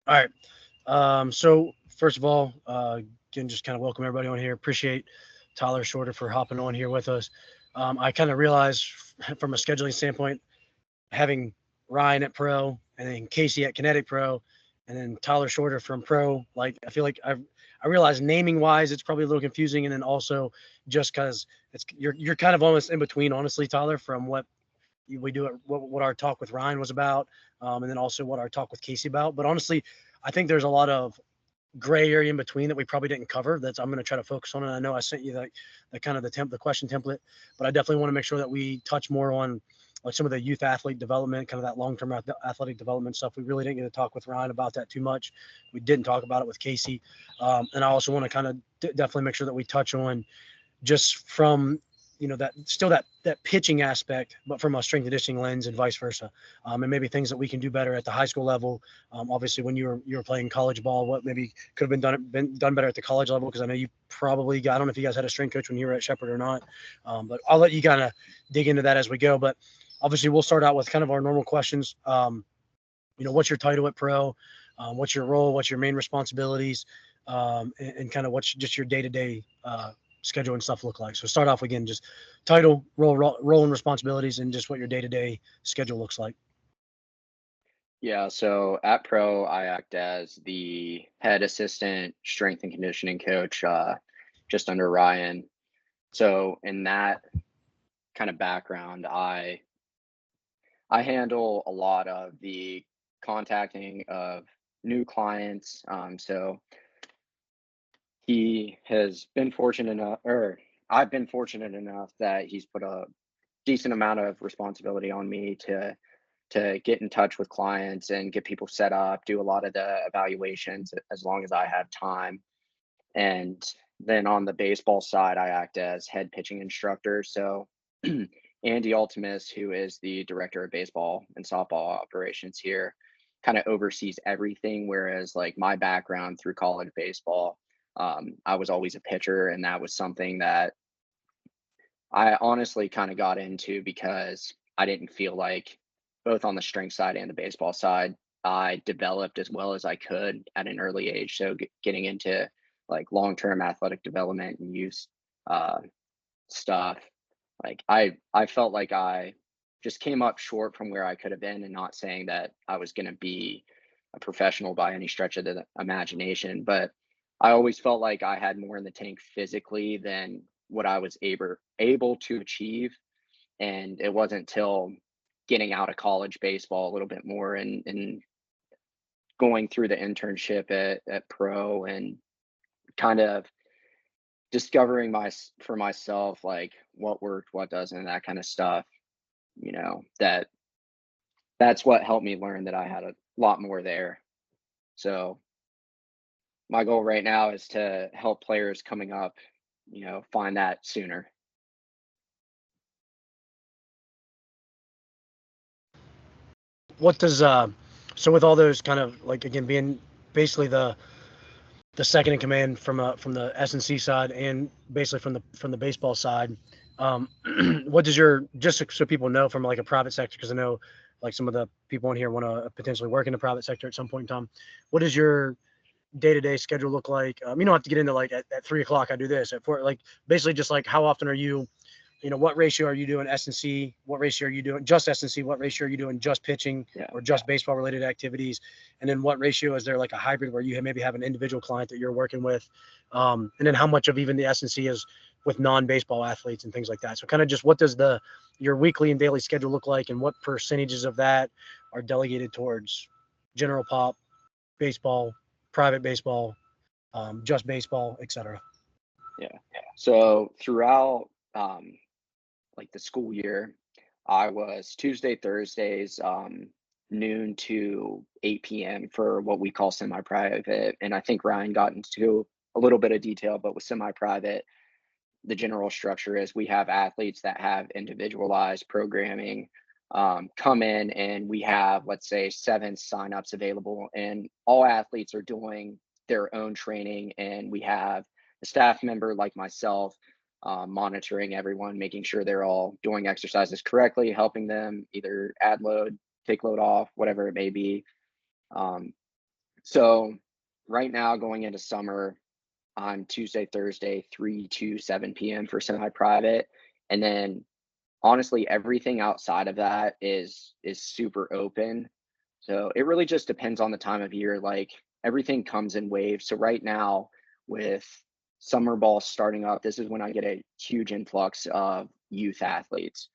All right. So first of all, again, just kind of welcome everybody on here. Appreciate Tyler Shorter for hopping on here with us. I kind of realized from a scheduling standpoint, having Ryan at Pro and then Casey at Kinetic Pro, and then Tyler Shorter from Pro. Like I feel like I realize naming wise, it's probably a little confusing, and then also just because it's you're kind of almost in between, honestly, Tyler, from what we do it, what our talk with Ryan was about, and then also what our talk with Casey about. But honestly, I think there's a lot of gray area in between that we probably didn't cover. That's I'm going to try to focus on. And I know I sent you the kind of the question template, but I definitely want to make sure that we touch more on like some of the youth athlete development, kind of that long term athletic development stuff. We really didn't get to talk with Ryan about that too much. We didn't talk about it with Casey, and I also want to kind of definitely make sure that we touch on just from that still that pitching aspect, but from a strength and conditioning lens and vice versa, and maybe things that we can do better at the high school level. Obviously, when you were playing college ball, what maybe could have been done better at the college level, because I know you probably got, I don't know if you guys had a strength coach when you were at Shepherd or not, but I'll let you kind of dig into that as we go. But obviously, we'll start out with kind of our normal questions. What's your title at Pro? What's your role? What's your main responsibilities? And kind of what's just your day to day schedule and stuff look like. So start off again, just title, role and responsibilities, and just what your day to day schedule looks like. Yeah, so at Pro, I act as the head assistant strength and conditioning coach, just under Ryan. So in that kind of background, I handle a lot of the contacting of new clients. So he has been fortunate enough, or I've been fortunate enough that he's put a decent amount of responsibility on me to get in touch with clients and get people set up, do a lot of the evaluations as long as I have time. And then on the baseball side, I act as head pitching instructor. So Andy Ultimus, who is the director of baseball and softball operations here, kind of oversees everything. Whereas, like, my background through college baseball, I was always a pitcher, and that was something that I honestly kind of got into because I didn't feel like, both on the strength side and the baseball side, I developed as well as I could at an early age. So getting into like long-term athletic development and use uh, stuff, like I felt like I just came up short from where I could have been, and not saying that I was going to be a professional by any stretch of the imagination, but I always felt like I had more in the tank physically than what I was able to achieve. And it wasn't till getting out of college baseball a little bit more, and going through the internship at Pro, and kind of discovering for myself, like, what worked, what doesn't, that kind of stuff, that's what helped me learn that I had a lot more there. So my goal right now is to help players coming up, find that sooner. What does so with all those kind of like again being basically the second in command from the S&C side and basically from the baseball side. Um, what does your just so people know from like a private sector, because I know like some of the people in here want to potentially work in the private sector at some point in time. What does your day to day schedule look like? You don't have to get into like at 3 o'clock I do this at four. Like basically just like how often are you, what ratio are you doing S&C? What ratio are you doing just S&C? What ratio are you doing just pitching Yeah. or just baseball related activities? And then what ratio is there like a hybrid where you maybe have an individual client that you're working with? And then how much of even the S&C is with non-baseball athletes and things like that. So kind of just what does your weekly and daily schedule look like, and what percentages of that are delegated towards general pop, baseball, private baseball, just baseball, etc. Yeah. So throughout like the school year, I was Tuesday, Thursdays, noon to 8 p.m. for what we call semi-private. And I think Ryan got into a little bit of detail, but with semi-private, the general structure is we have athletes that have individualized programming, come in, and we have, let's say, 7 signups available, and all athletes are doing their own training, and we have a staff member like myself, monitoring everyone, making sure they're all doing exercises correctly, helping them either add load, take load off, whatever it may be. um, So right now, going into summer, on Tuesday, Thursday, 3 to 7 p.m. for semi-private, and then honestly, everything outside of that is super open. So it really just depends on the time of year. Like everything comes in waves. So right now, with summer ball starting up, this is when I get a huge influx of youth athletes.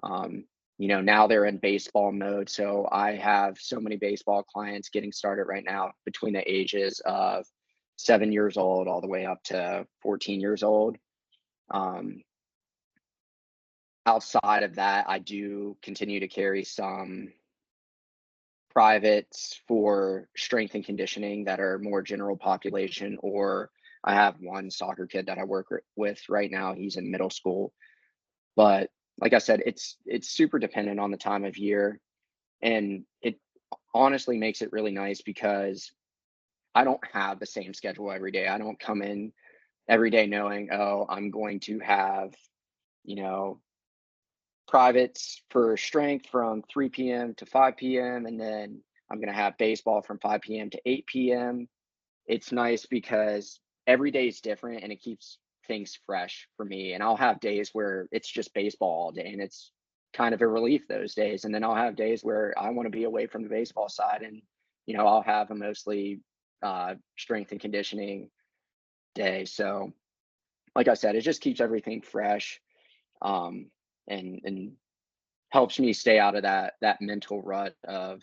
Um, now they're in baseball mode. So I have so many baseball clients getting started right now between the ages of 7 years old all the way up to 14 years old. Um, Outside of that, I do continue to carry some privates for strength and conditioning that are more general population, or I have one soccer kid that I work with right now. He's in middle school. But like I said, it's super dependent on the time of year, and it honestly makes it really nice because I don't have the same schedule every day. I don't come in every day knowing, oh, I'm going to have, you know, privates for strength from 3 p.m. to 5 p.m. and then I'm going to have baseball from 5 p.m. to 8 p.m. It's nice because every day is different and it keeps things fresh for me. And I'll have days where it's just baseball all day and it's kind of a relief those days. And then I'll have days where I want to be away from the baseball side and, I'll have a mostly strength and conditioning day. So, like I said, it just keeps everything fresh. Um, and helps me stay out of that mental rut of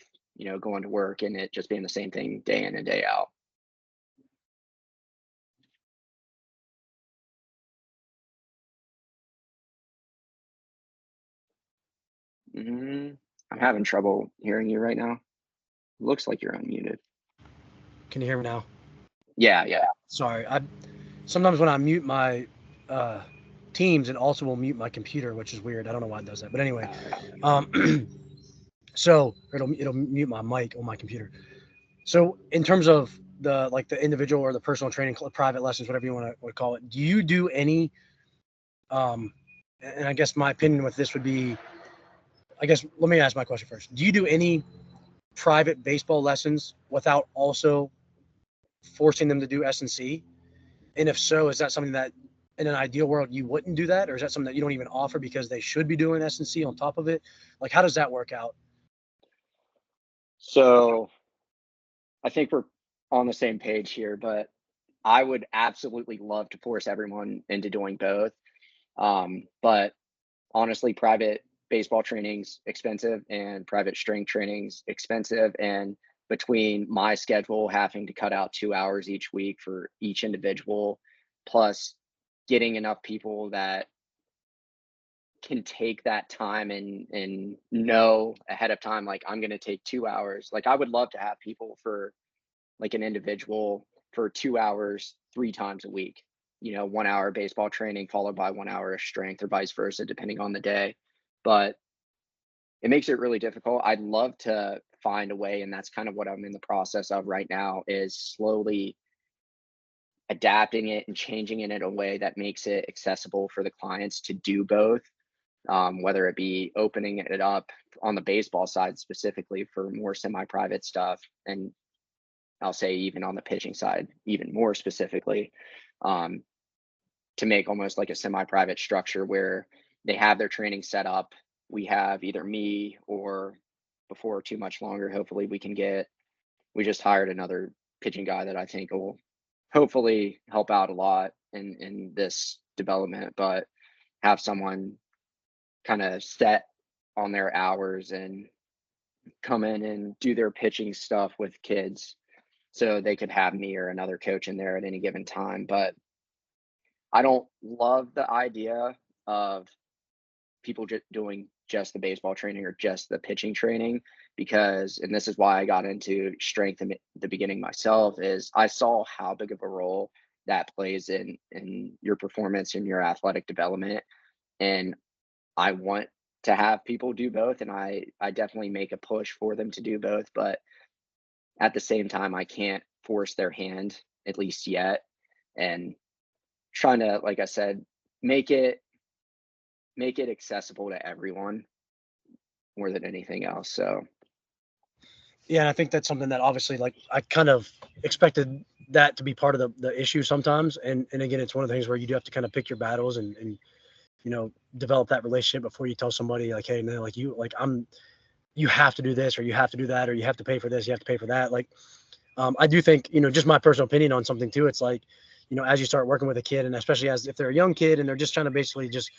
going to work and it just being the same thing day in and day out. mm, I'm having trouble hearing you right now. Looks like you're unmuted. Can you hear me now? Yeah. Sorry. I sometimes when I mute my Teams, it also will mute my computer, which is weird. I don't know why it does that. But anyway, um, so it'll mute my mic on my computer. So in terms of the individual or the personal training, private lessons, whatever you want to call it, do you do any? Um, and I guess my opinion with this would be, I guess let me ask my question first. Do you do any private baseball lessons without also forcing them to do S&C? And if so, is that something that in an ideal world you wouldn't do that, or is that something that you don't even offer because they should be doing S&C on top of it? Like, how does that work out? So I think we're on the same page here, but I would absolutely love to force everyone into doing both. But honestly, private baseball training's expensive and private strength training's expensive. And between my schedule having to cut out 2 hours each week for each individual, plus getting enough people that can take that time and know ahead of time, like I'm going to take 2 hours. Like I would love to have people for like an individual for 2 hours, 3 times a week, 1 hour baseball training followed by 1 hour of strength or vice versa, depending on the day. But it makes it really difficult. I'd love to find a way, and that's kind of what I'm in the process of right now, is slowly adapting it and changing it in a way that makes it accessible for the clients to do both. Whether it be opening it up on the baseball side specifically for more semi-private stuff, and I'll say even on the pitching side, even more specifically, um, to make almost like a semi-private structure where they have their training set up. We have either me or before too much longer, hopefully we just hired another pitching guy that I think will hopefully help out a lot in this development, but have someone kind of set on their hours and come in and do their pitching stuff with kids so they could have me or another coach in there at any given time. But I don't love the idea of people just doing just the baseball training or just the pitching training because, and this is why I got into strength in the beginning myself, is I saw how big of a role that plays in your performance and your athletic development. And I want to have people do both, and I definitely make a push for them to do both, but at the same time I can't force their hand, at least yet. And trying to, like I said, make it make it accessible to everyone more than anything else. So Yeah, and I think that's something that obviously, like, I kind of expected that to be part of the issue sometimes. And again, it's one of the things where you do have to kind of pick your battles and develop that relationship before you tell somebody like, hey, no, like you have to do this or you have to do that or you have to pay for this, you have to pay for that. Like, I do think, just my personal opinion on something too. It's like, as you start working with a kid, and especially as if they're a young kid and they're just trying to basically just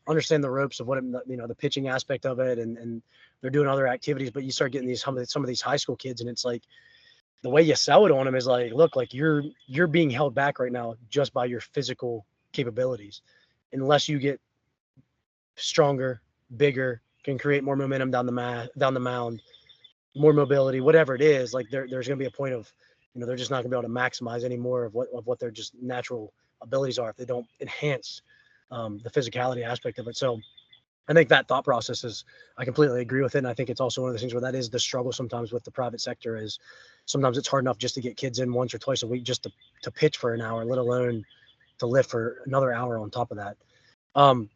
understand the ropes of what the pitching aspect of it, and they're doing other activities. But you start getting some of these high school kids, and it's like the way you sell it on them is like, look, like you're being held back right now just by your physical capabilities, unless you get stronger, bigger, can create more momentum down the mound, more mobility, whatever it is. Like there's going to be a point of, they're just not going to be able to maximize any more of what their just natural abilities are if they don't enhance the physicality aspect of it. So I think that thought process is, I completely agree with it. And I think it's also one of the things where that is the struggle sometimes with the private sector is sometimes it's hard enough just to get kids in once or twice a week just to pitch for an hour, let alone to lift for another hour on top of that. Um,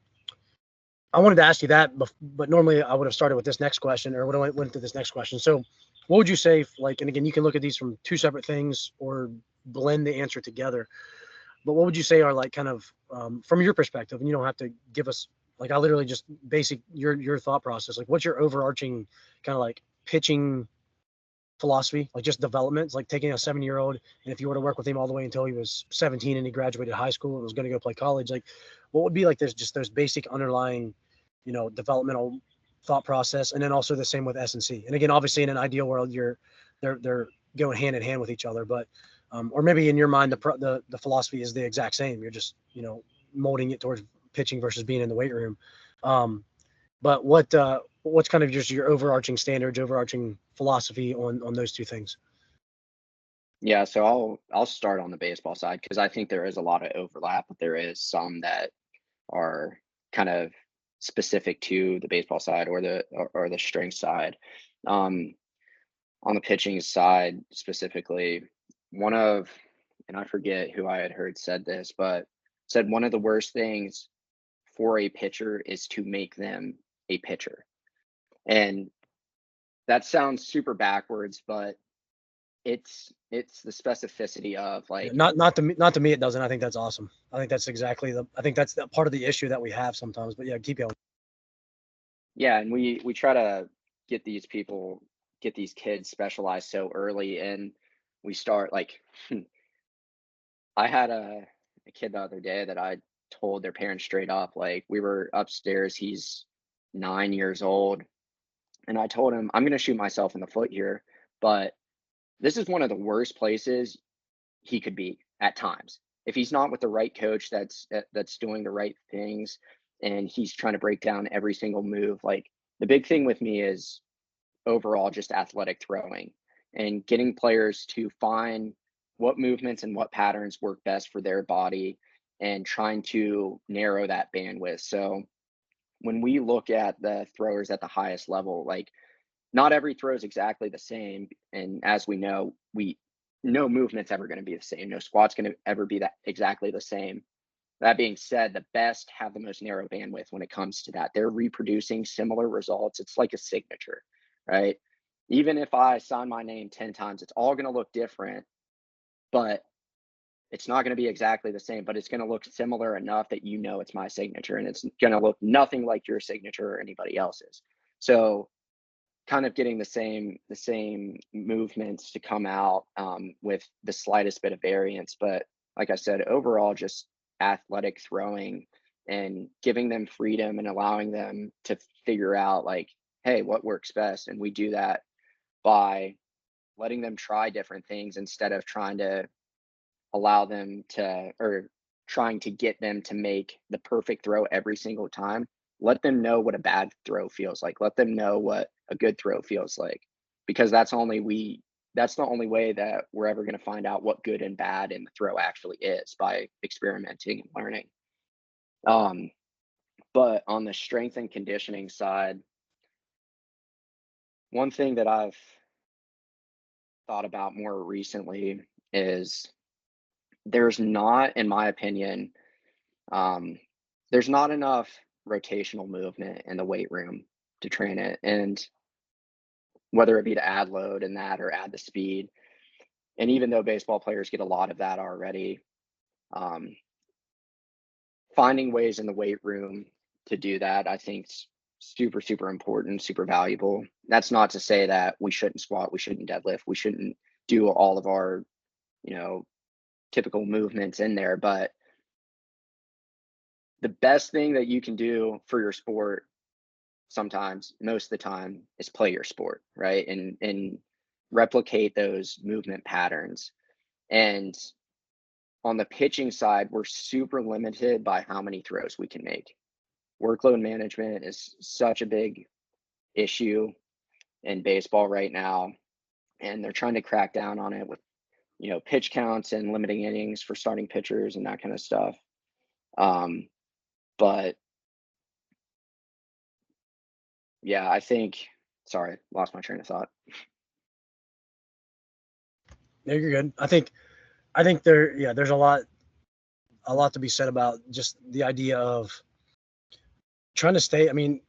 I wanted to ask you that, but normally I would have started with this next question, or would have went to this next question. So, what would you say? Like, and again, you can look at these from two separate things or blend the answer together. But what would you say are like kind of from your perspective? And you don't have to give us like, I literally just basic your thought process. Like, what's your overarching kind of like pitching philosophy? Like just development. It's like taking a 7-year-old, and if you were to work with him all the way until he was 17 and he graduated high school and was going to go play college, like what would be like there's just those basic underlying developmental thought process, and then also the same with S&C. And again, obviously, in an ideal world, they're going hand in hand with each other, but or maybe in your mind, the philosophy is the exact same. You're just molding it towards pitching versus being in the weight room. Um, but what's kind of just your overarching standards, overarching philosophy on those two things? Yeah, so I'll start on the baseball side because I think there is a lot of overlap, but there is some that are kind of specific to the baseball side or the strength side. Um, on the pitching side specifically, one of and I forget who I had heard said this, but said one of the worst things for a pitcher is to make them a pitcher. And that sounds super backwards, but it's the specificity of Yeah, like, not to me it doesn't. I think that's awesome. I think that's exactly I think that's the part of the issue that we have sometimes. But yeah, keep going. yeah, and we try to get these people get these kids specialized so early, and we start like I had a kid the other day that I told their parents straight up, like we were upstairs, he's 9 years old, and I told him, I'm gonna shoot myself in the foot here, but this is one of the worst places he could be at times. If he's not with the right coach that's doing the right things and he's trying to break down every single move, like the big thing with me is overall just athletic throwing and getting players to find what movements and what patterns work best for their body and trying to narrow that bandwidth. So when we look at the throwers at the highest level, like not every throw is exactly the same. And as we know, we no movement's ever going to be the same. No squat's going to ever be that exactly the same. That being said, the best have the most narrow bandwidth when it comes to that. They're reproducing similar results. It's like a signature, right? Even if I sign my name 10 times, it's all going to look different, but it's not going to be exactly the same, but it's going to look similar enough that you know it's my signature, and it's going to look nothing like your signature or anybody else's. So kind of getting the same movements to come out with the slightest bit of variance. But like I said, overall, just athletic throwing and giving them freedom and allowing them to figure out like, hey, what works best. And we do that by letting them try different things instead of trying to allow them to or trying to get them to make the perfect throw every single time. Let them know what a bad throw feels like. Let them know what a good throw feels like. Because that's the only way that we're ever going to find out what good and bad in the throw actually is by experimenting and learning. Um, but on the strength and conditioning side, one thing that I've thought about more recently is there's not, in my opinion, Um, there's not enough rotational movement in the weight room to train it. And whether it be to add load in that or add the speed. And even though baseball players get a lot of that already, finding ways in the weight room to do that, I think, is super, super important, super valuable. That's not to say that we shouldn't squat, we shouldn't deadlift, we shouldn't do all of our, typical movements in there. But the best thing that you can do for your sport sometimes, most of the time, is play your sport, right? And replicate those movement patterns. And on the pitching side, we're super limited by how many throws we can make. Workload management is such a big issue in baseball right now, and they're trying to crack down on it with pitch counts and limiting innings for starting pitchers and that kind of stuff. But yeah, I think, sorry, lost my train of thought. No, you're good. I think there's a lot to be said about just the idea of trying to stay. I mean,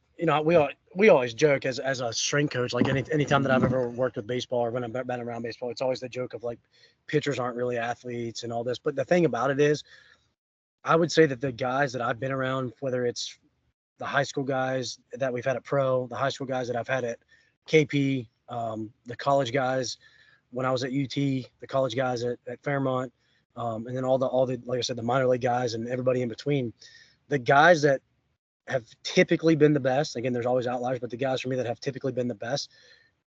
we always joke as a strength coach, like anytime that I've ever worked with baseball or when I've been around baseball, it's always the joke of like pitchers aren't really athletes and all this. But the thing about it is, I would say that the guys that I've been around, whether it's the high school guys that we've had at pro, the high school guys that I've had at KP, the college guys when I was at UT, the college guys at Fairmont, and then all the like I said, the minor league guys and everybody in between. The guys that have typically been the best. Again, there's always outliers, but the guys for me that have typically been the best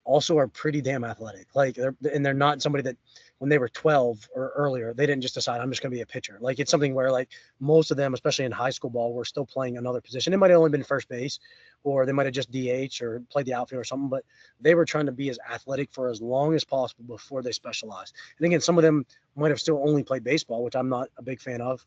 also are pretty damn athletic. Like they're not somebody that when they were 12 or earlier, they didn't just decide I'm just going to be a pitcher. Like it's something where like most of them, especially in high school ball, were still playing another position. It might have only been first base, or they might have just DH or played the outfield or something, but they were trying to be as athletic for as long as possible before they specialized. And again, some of them might have still only played baseball, which I'm not a big fan of.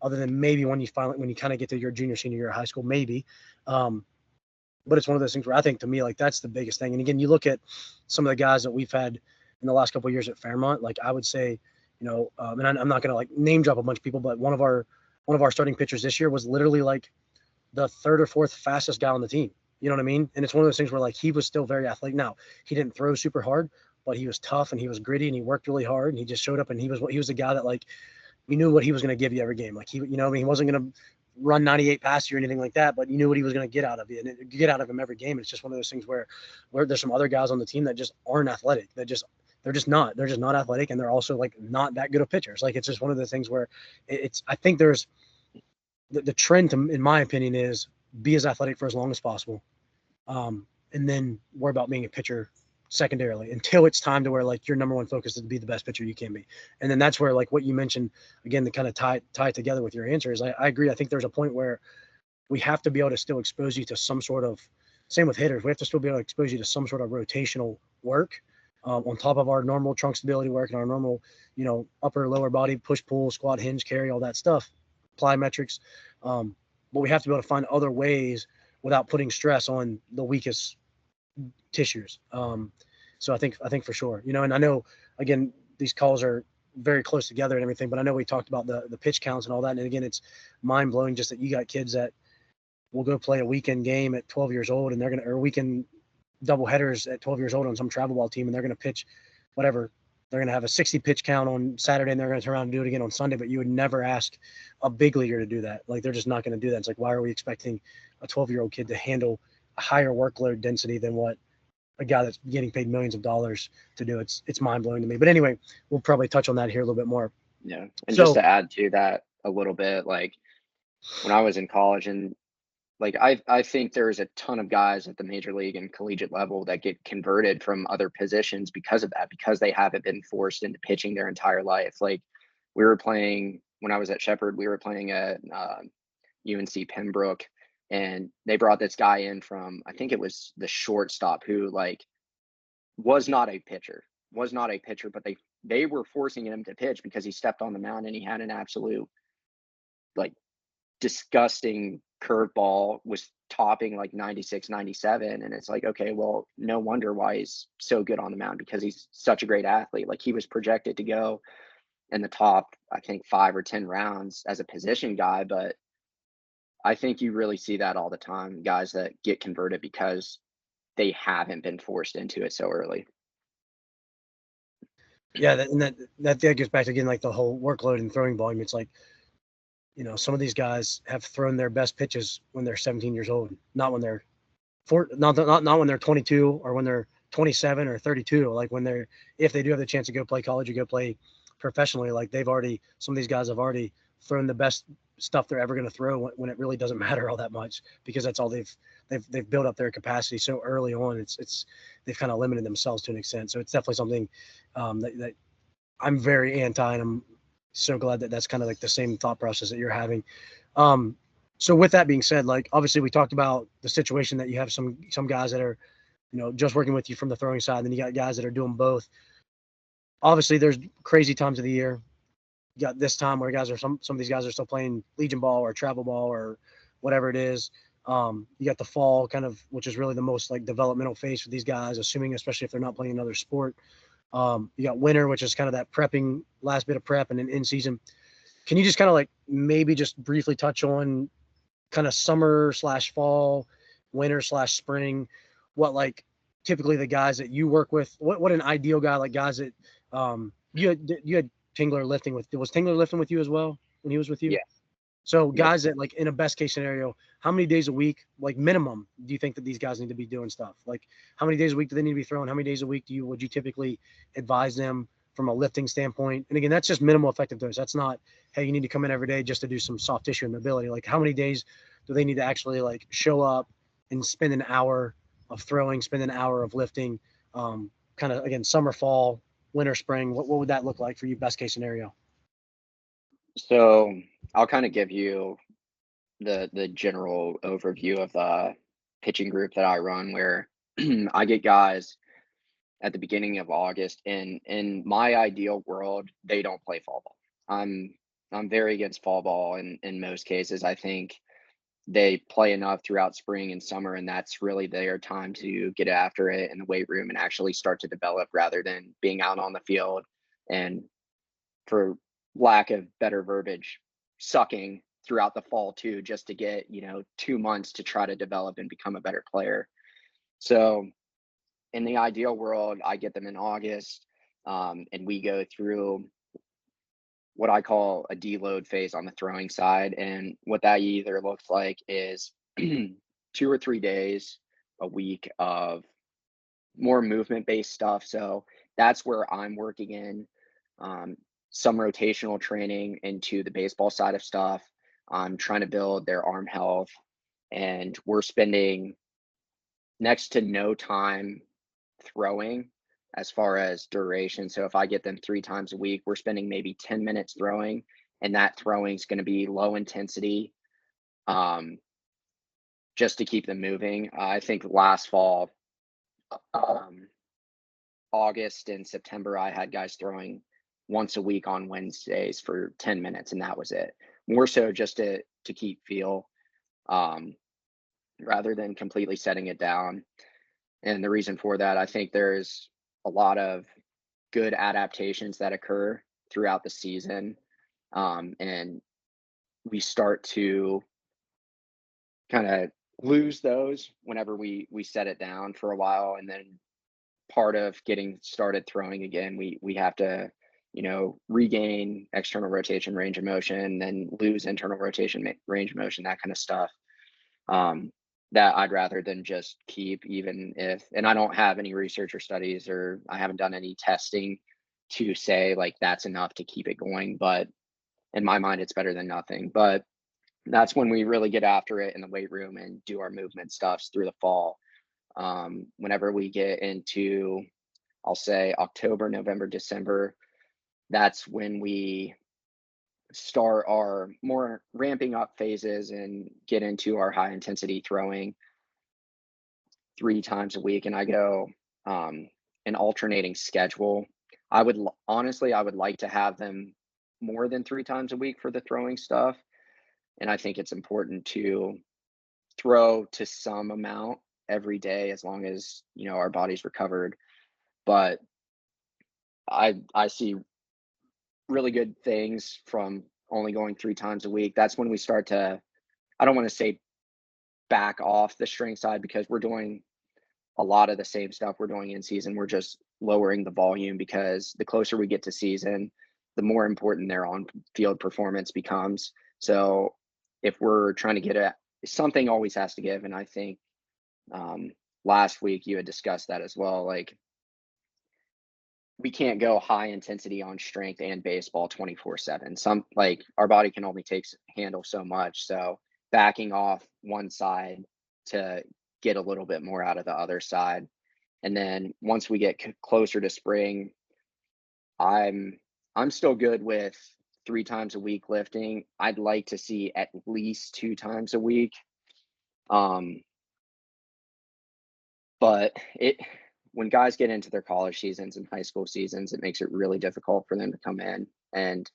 Other than maybe when you kind of get to your junior, senior year of high school, maybe. But it's one of those things where I think to me, like that's the biggest thing. And again, you look at some of the guys that we've had in the last couple of years at Fairmont, like I would say, and I'm not going to like name drop a bunch of people, but one of our starting pitchers this year was literally like the third or fourth fastest guy on the team. You know what I mean? And it's one of those things where like he was still very athletic. Now he didn't throw super hard, but he was tough and he was gritty and he worked really hard and he just showed up and he was a guy that like you knew what he was going to give you every game. Like he, I mean, he wasn't going to run 98 past you or anything like that, but you knew what he was going to get out of you and get out of him every game. It's just one of those things where there's some other guys on the team that just aren't athletic. They're just not athletic. And they're also like not that good of pitchers. Like, it's just one of the things where I think there's the trend in my opinion is be as athletic for as long as possible. And then worry about being a pitcher secondarily until it's time to where like your number one focus is to be the best pitcher you can be. And then that's where like what you mentioned again to kind of tie it together with your answers. I agree. I think there's a point where we have to be able to still expose you to some sort of, same with hitters, we have to still be able to expose you to some sort of rotational work on top of our normal trunk stability work and our normal, upper lower body push pull squat hinge carry, all that stuff, plyometrics. But we have to be able to find other ways without putting stress on the weakest tissues. So I think for sure, and I know again these calls are very close together and everything, but I know we talked about the pitch counts and all that, and again it's mind blowing just that you got kids that will go play a weekend game at 12 years old and or weekend double headers at 12 years old on some travel ball team, and they're going to pitch whatever. They're going to have a 60 pitch count on Saturday and they're going to turn around and do it again on Sunday, but you would never ask a big leaguer to do that. Like they're just not going to do that. It's like, why are we expecting a 12-year-old kid to handle a higher workload density than what a guy that's getting paid millions of dollars to do? It's mind blowing to me. But anyway, we'll probably touch on that here a little bit more. Yeah. And just to add to that a little bit, like when I was in college and like I think there's a ton of guys at the major league and collegiate level that get converted from other positions because of that, because they haven't been forced into pitching their entire life. Like we were playing when I was at Shepherd, we were playing at UNC Pembroke, and they brought this guy in from, I think it was the shortstop, who like was not a pitcher, but they were forcing him to pitch because he stepped on the mound and he had an absolute like disgusting curveball, was topping like 96, 97. And it's like, okay, well, no wonder why he's so good on the mound, because he's such a great athlete. Like he was projected to go in the top, I think 5 or 10 rounds as a position guy. But I think you really see that all the time, guys that get converted because they haven't been forced into it so early. Yeah, that gets back to again like the whole workload and throwing volume. It's like, some of these guys have thrown their best pitches when they're 17 years old, not when they're not when they're 22 or when they're 27 or 32. Like if they do have the chance to go play college or go play professionally, like some of these guys have already thrown the best stuff they're ever going to throw when it really doesn't matter all that much, because that's all they've built up their capacity so early on. They've kind of limited themselves to an extent. So it's definitely something that I'm very anti, and I'm so glad that that's kind of like the same thought process that you're having. Um, so with that being said, like obviously we talked about the situation that you have some guys that are, just working with you from the throwing side, and then you got guys that are doing both. Obviously, there's crazy times of the year. You got this time where some of these guys are still playing Legion ball or travel ball or whatever it is. You got the fall kind of, which is really the most like developmental phase for these guys, assuming especially if they're not playing another sport. You got winter, which is kind of that prepping, last bit of prep, and then in season. Can you just kind of like maybe just briefly touch on kind of summer/fall, winter/spring, what like typically the guys that you work with, what an ideal guy, like guys that you had Tingler lifting with, was Tingler lifting with you as well when he was with you? Yeah. So Yep. guys that like in a best case scenario, how many days a week, like minimum, do you think that these guys need to be doing stuff? Like how many days a week do they need to be throwing? How many days a week would you typically advise them from a lifting standpoint? And again, that's just minimal effective dose. That's not, hey, you need to come in every day just to do some soft tissue and mobility. Like how many days do they need to actually like show up and spend an hour of throwing, spend an hour of lifting? Kind of again, summer, fall, winter, spring. What would that look like for you, best case scenario? So I'll kind of give you the general overview of the pitching group that I run, where I get guys at the beginning of August. And in my ideal world, they don't play fall ball. I'm very against fall ball in most cases. I think they play enough throughout spring and summer, and that's really their time to get after it in the weight room and actually start to develop rather than being out on the field and, for lack of better verbiage, sucking throughout the fall too, just to get, 2 months to try to develop and become a better player. So in the ideal world, I get them in August, and we go through what I call a deload phase on the throwing side. And what that either looks like is 2 or 3 days a week of more movement based stuff. So that's where I'm working in um, some rotational training into the baseball side of stuff. I'm trying to build their arm health, and we're spending next to no time throwing as far as duration. So if I get them 3 times a week, we're spending maybe 10 minutes throwing, and that throwing is going to be low intensity, um, just to keep them moving. I think last fall, um, August and September, I had guys throwing once a week on Wednesdays for 10 minutes, and that was it. More so just to keep feel, um, rather than completely setting it down. And the reason for that, I think there's a lot of good adaptations that occur throughout the season. And we start to kind of lose those whenever we set it down for a while. And then part of getting started throwing again, we have to, regain external rotation range of motion, then lose internal rotation range of motion, that kind of stuff. Um, that I'd rather than just keep, even if, and I don't have any research or studies, or I haven't done any testing to say like that's enough to keep it going. But in my mind, it's better than nothing. But that's when we really get after it in the weight room and do our movement stuffs through the fall. Whenever we get into, I'll say October, November, December, that's when we start our more ramping up phases and get into our high intensity throwing 3 times a week. And I go an alternating schedule. Honestly, I would like to have them more than 3 times a week for the throwing stuff. And I think it's important to throw to some amount every day as long as, our body's recovered. But I see really good things from only going 3 times a week. That's when we start to, I don't want to say back off the strength side, because we're doing a lot of the same stuff we're doing in season. We're just lowering the volume because the closer we get to season, the more important their on field performance becomes. So if we're trying to get something always has to give. And I think last week you had discussed that as well. Like, we can't go high intensity on strength and baseball 24/7. Some, like, our body can only handle so much. So backing off one side to get a little bit more out of the other side. And then once we get closer to spring, I'm I'm still good with 3 times a week lifting. I'd like to see at least 2 times a week. Um, but when guys get into their college seasons and high school seasons, it makes it really difficult for them to come in. And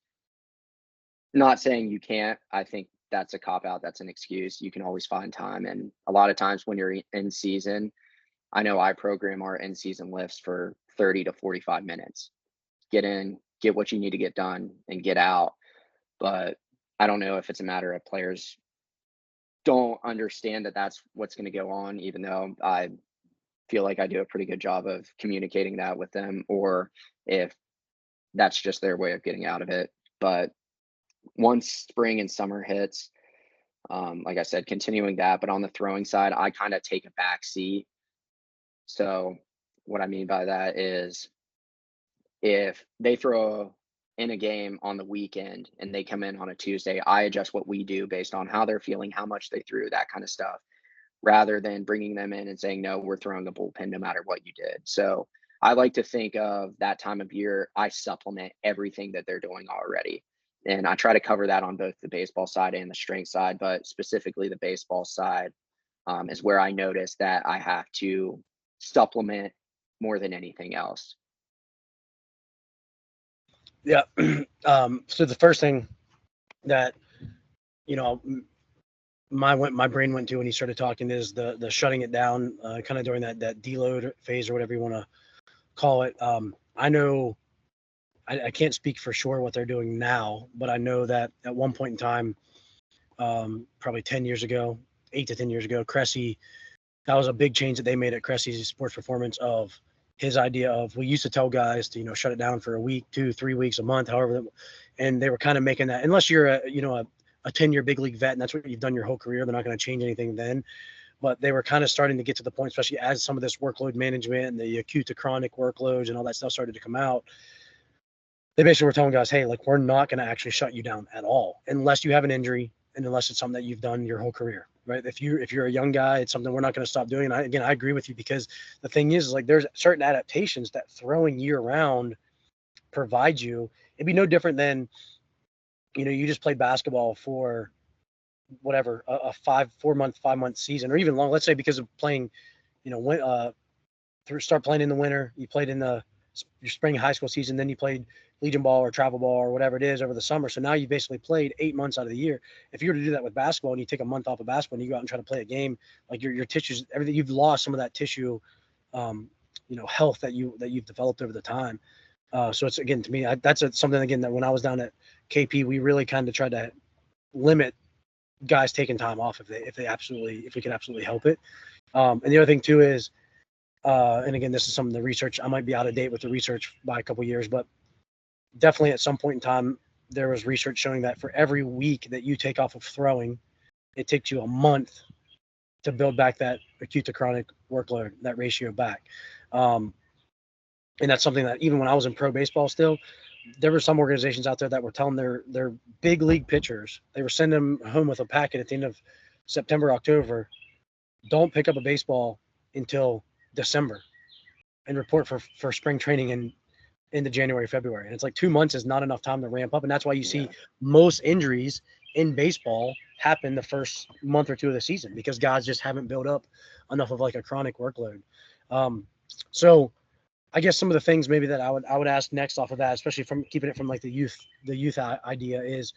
not saying you can't. I think that's a cop out. That's an excuse. You can always find time. And a lot of times when you're in season, I know I program our in season lifts for 30 to 45 minutes. Get in, get what you need to get done, and get out. But I don't know if it's a matter of players don't understand that that's what's going to go on, even though I feel like I do a pretty good job of communicating that with them, or if that's just their way of getting out of it. But once spring and summer hits, like I said, continuing that, but on the throwing side, I kind of take a back seat. So what I mean by that is if they throw in a game on the weekend and they come in on a Tuesday, I adjust what we do based on how they're feeling, how much they threw, that kind of stuff, rather than bringing them in and saying, no, we're throwing a bullpen no matter what you did. So I like to think of that time of year, I supplement everything that they're doing already. And I try to cover that on both the baseball side and the strength side, but specifically the baseball side is where I notice that I have to supplement more than anything else. Yeah. So the first thing that, you know, my brain went to when he started talking is the shutting it down, kind of during that deload phase or whatever you want to call it. I know I can't speak for sure what they're doing now, but I know that at one point in time, probably 10 years ago, 8 to 10 years ago, Cressy, that was a big change that they made at Cressy's Sports Performance, of his idea of, we used to tell guys to, shut it down for a week, 2-3 weeks, a month, however, and they were kind of making that, unless you're a 10-year big league vet and that's what you've done your whole career, they're not going to change anything then. But they were kind of starting to get to the point, especially as some of this workload management and the acute to chronic workloads and all that stuff started to come out. They basically were telling guys, hey, like, we're not going to actually shut you down at all unless you have an injury and unless it's something that you've done your whole career, right? If you're a young guy, it's something we're not going to stop doing. And I agree with you, because the thing is like, there's certain adaptations that throwing year round provides you. It'd be no different than, you just played basketball for whatever, a 5 month season, or even long, let's say, because of playing, start playing in the winter, you played in your spring high school season, then you played Legion ball or travel ball or whatever it is over the summer. So now you basically played 8 months out of the year. If you were to do that with basketball and you take a month off of basketball and you go out and try to play a game, like your tissues, everything, you've lost some of that tissue, health that you've developed over the time. So it's, again, to me, that's something, again, that when I was down at KP, we really kind of tried to limit guys taking time off if we could absolutely help it. And the other thing too is, and again, this is some of the research, I might be out of date with the research by a couple years, but definitely at some point in time, there was research showing that for every week that you take off of throwing, it takes you a month to build back that acute to chronic workload, that ratio back. And that's something that even when I was in pro baseball still, there were some organizations out there that were telling their big league pitchers, they were sending them home with a packet at the end of September, October, don't pick up a baseball until December and report for spring training into January, February. And it's like 2 months is not enough time to ramp up. And that's why you see most injuries in baseball happen the first month or two of the season, because guys just haven't built up enough of like a chronic workload. So I guess some of the things maybe that I would ask next off of that, especially from keeping it from like the youth idea, is,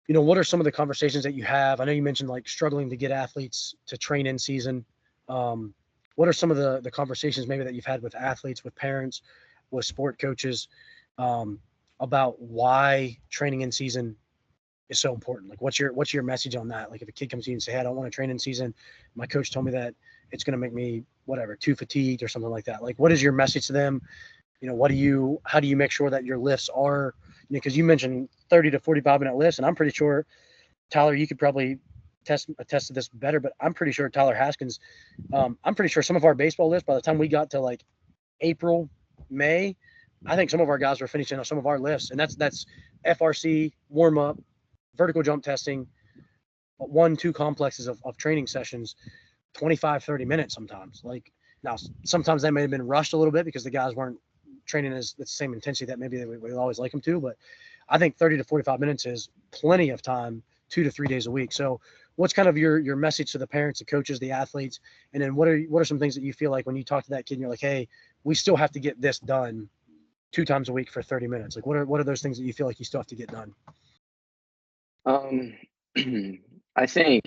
what are some of the conversations that you have? I know you mentioned like struggling to get athletes to train in season. What are some of the conversations maybe that you've had with athletes, with parents, with sport coaches, about why training in season is so important? Like, what's your message on that? Like, if a kid comes to you and say, hey, I don't want to train in season, my coach told me that it's going to make me whatever too fatigued or something like that. Like, what is your message to them? How do you make sure that your lifts are, because you mentioned 30 to 45-minute lifts, and I'm pretty sure, Tyler, you could probably attest to this better, but I'm pretty sure Tyler Haskins, I'm pretty sure some of our baseball lifts, by the time we got to like April, May, I think some of our guys were finishing some of our lifts, and that's FRC, warm up, vertical jump testing, 1-2 complexes of training sessions, 25, 30 minutes sometimes. Like, now, sometimes that may have been rushed a little bit because the guys weren't training as the same intensity that maybe we always like them to. But I think 30 to 45 minutes is plenty of time, 2 to 3 days a week. So what's kind of your message to the parents, the coaches, the athletes? And then what are some things that you feel like when you talk to that kid and you're like, hey, we still have to get this done 2 times a week for 30 minutes? Like, what are those things that you feel like you still have to get done? I think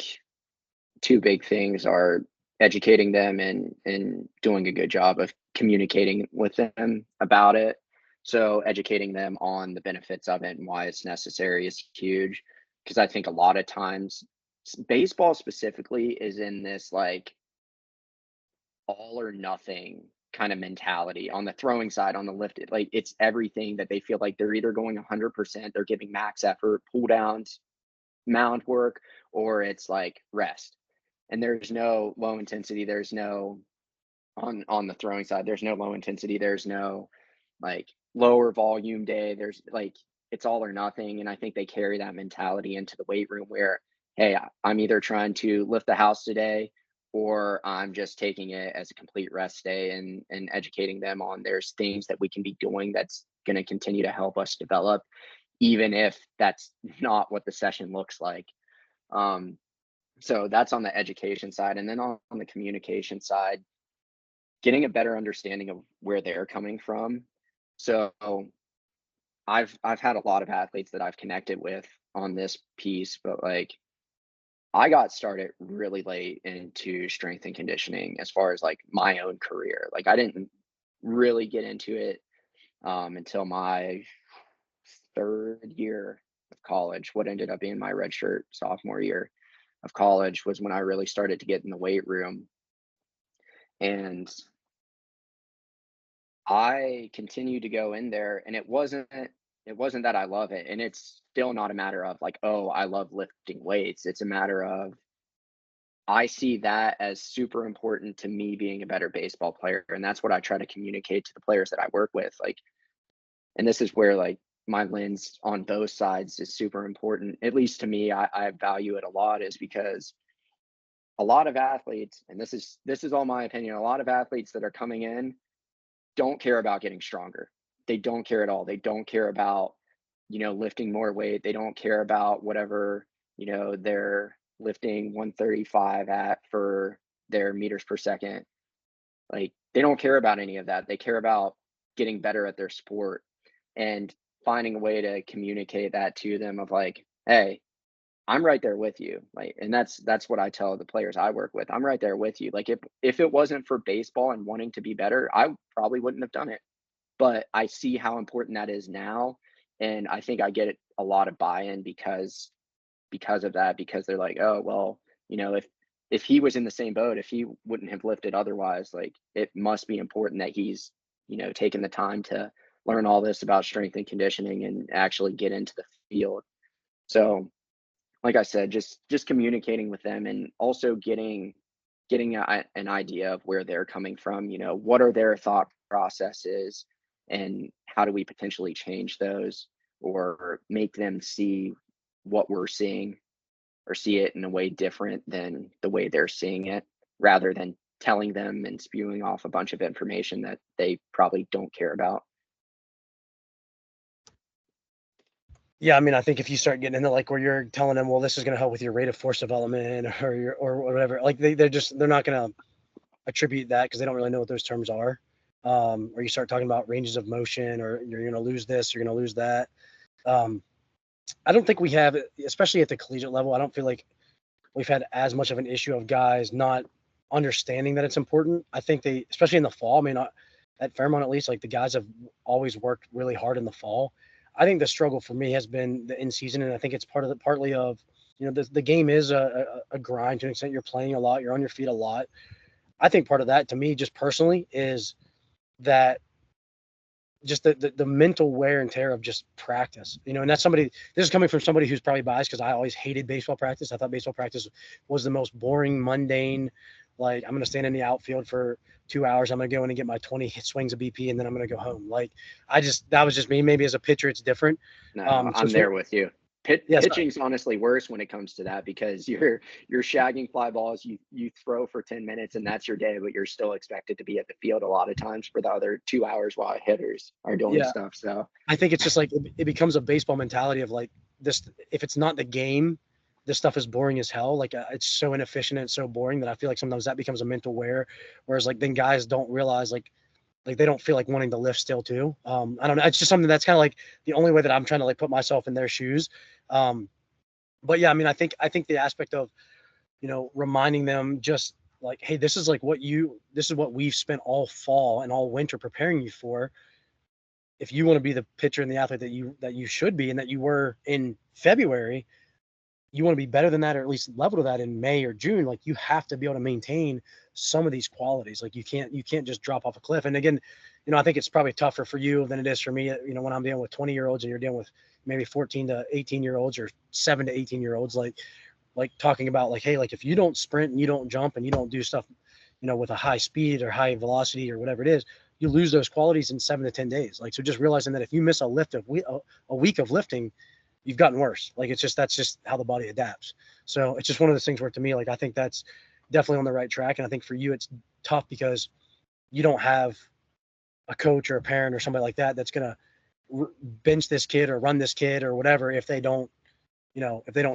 two big things are educating them and doing a good job of communicating with them about it. So educating them on the benefits of it and why it's necessary is huge. Because I think a lot of times baseball specifically is in this like all or nothing kind of mentality on the throwing side, on the lifted. Like, it's everything that they feel like they're either going 100%, they're giving max effort, pull downs, mound work, or it's like rest. And there's no low intensity. There's no on the throwing side. There's no low intensity. There's no like lower volume day. There's like it's all or nothing. And I think they carry that mentality into the weight room where, hey, I'm either trying to lift the house today or I'm just taking it as a complete rest day, and educating them on there's things that we can be doing that's going to continue to help us develop, even if that's not what the session looks like. Um, so that's on the education side. And then on the communication side, getting a better understanding of where they're coming from. So I've had a lot of athletes that I've connected with on this piece, but like I got started really late into strength and conditioning as far as like my own career. Like, I didn't really get into it until my third year of college. What ended up being my redshirt sophomore year of college was when I really started to get in the weight room. And I continued to go in there, and it wasn't that I love it, and it's still not a matter of like, oh, I love lifting weights. It's a matter of I see that as super important to me being a better baseball player, and that's what I try to communicate to the players that I work with. Like, and this is where like my lens on both sides is super important. At least to me, I value it a lot, is because a lot of athletes, and this is all my opinion, a lot of athletes that are coming in don't care about getting stronger. They don't care at all. They don't care about, lifting more weight. They don't care about whatever, they're lifting 135 at for their meters per second. Like, they don't care about any of that. They care about getting better at their sport and finding a way to communicate that to them of like, hey, I'm right there with you. Like, and that's what I tell the players I work with. I'm right there with you. Like, if it wasn't for baseball and wanting to be better, I probably wouldn't have done it. But I see how important that is now. And I think I get a lot of buy-in because of that, because they're like, oh, well, if he was in the same boat, if he wouldn't have lifted otherwise, like, it must be important that he's, taking the time to learn all this about strength and conditioning and actually get into the field. So like I said, just communicating with them, and also getting an idea of where they're coming from. What are their thought processes, and how do we potentially change those, or make them see what we're seeing, or see it in a way different than the way they're seeing it, rather than telling them and spewing off a bunch of information that they probably don't care about. Yeah, I mean, I think if you start getting into like where you're telling them, well, this is going to help with your rate of force development or whatever, like they're not going to attribute that because they don't really know what those terms are. Or you start talking about ranges of motion, or you're going to lose this, you're going to lose that. I don't think we have, especially at the collegiate level, I don't feel like we've had as much of an issue of guys not understanding that it's important. I think they, especially in the fall, I mean, at Fairmont at least, like the guys have always worked really hard in the fall. I think the struggle for me has been the in season, and I think it's partly of, the game is a grind to an extent. You're playing a lot, you're on your feet a lot. I think part of that, to me, just personally, is that just the mental wear and tear of just practice, and that's this is coming from somebody who's probably biased because I always hated baseball practice. I thought baseball practice was the most boring, mundane, like, I'm going to stand in the outfield for 2 hours. I'm going to go in and get my 20 hit swings of BP, and then I'm going to go home. Like, that was just me. Maybe as a pitcher, it's different. No, So I'm there with you. yes, Pitching's honestly worse when it comes to that because you're shagging fly balls. You throw for 10 minutes and that's your day, but you're still expected to be at the field a lot of times for the other 2 hours while hitters are doing yeah, stuff. So I think it's just like it becomes a baseball mentality of like this. If it's not the game, this stuff is boring as hell. Like, it's so inefficient and so boring that I feel like sometimes that becomes a mental wear. Whereas, like, then guys don't realize, like they don't feel like wanting to lift still too. I don't know. It's just something that's kind of like the only way that I'm trying to like put myself in their shoes. Um, but yeah, I mean, I think the aspect of, reminding them just like, hey, this is what we've spent all fall and all winter preparing you for. If you want to be the pitcher and the athlete that you should be and that you were in February, you want to be better than that, or at least level to that in May or June. Like, you have to be able to maintain some of these qualities. Like, you can't just drop off a cliff. And again, I think it's probably tougher for you than it is for me. When I'm dealing with 20-year-olds and you're dealing with maybe 14 to 18-year-olds or 7 to 18-year-olds, like talking about like, hey, like, if you don't sprint and you don't jump and you don't do stuff, with a high speed or high velocity or whatever it is, you lose those qualities in 7 to 10 days. Like, so just realizing that if you miss a week of lifting, you've gotten worse. Like, that's just how the body adapts. So it's just one of those things where, to me, like, I think that's definitely on the right track. And I think for you, it's tough because you don't have a coach or a parent or somebody like that that's going to bench this kid or run this kid or whatever if they don't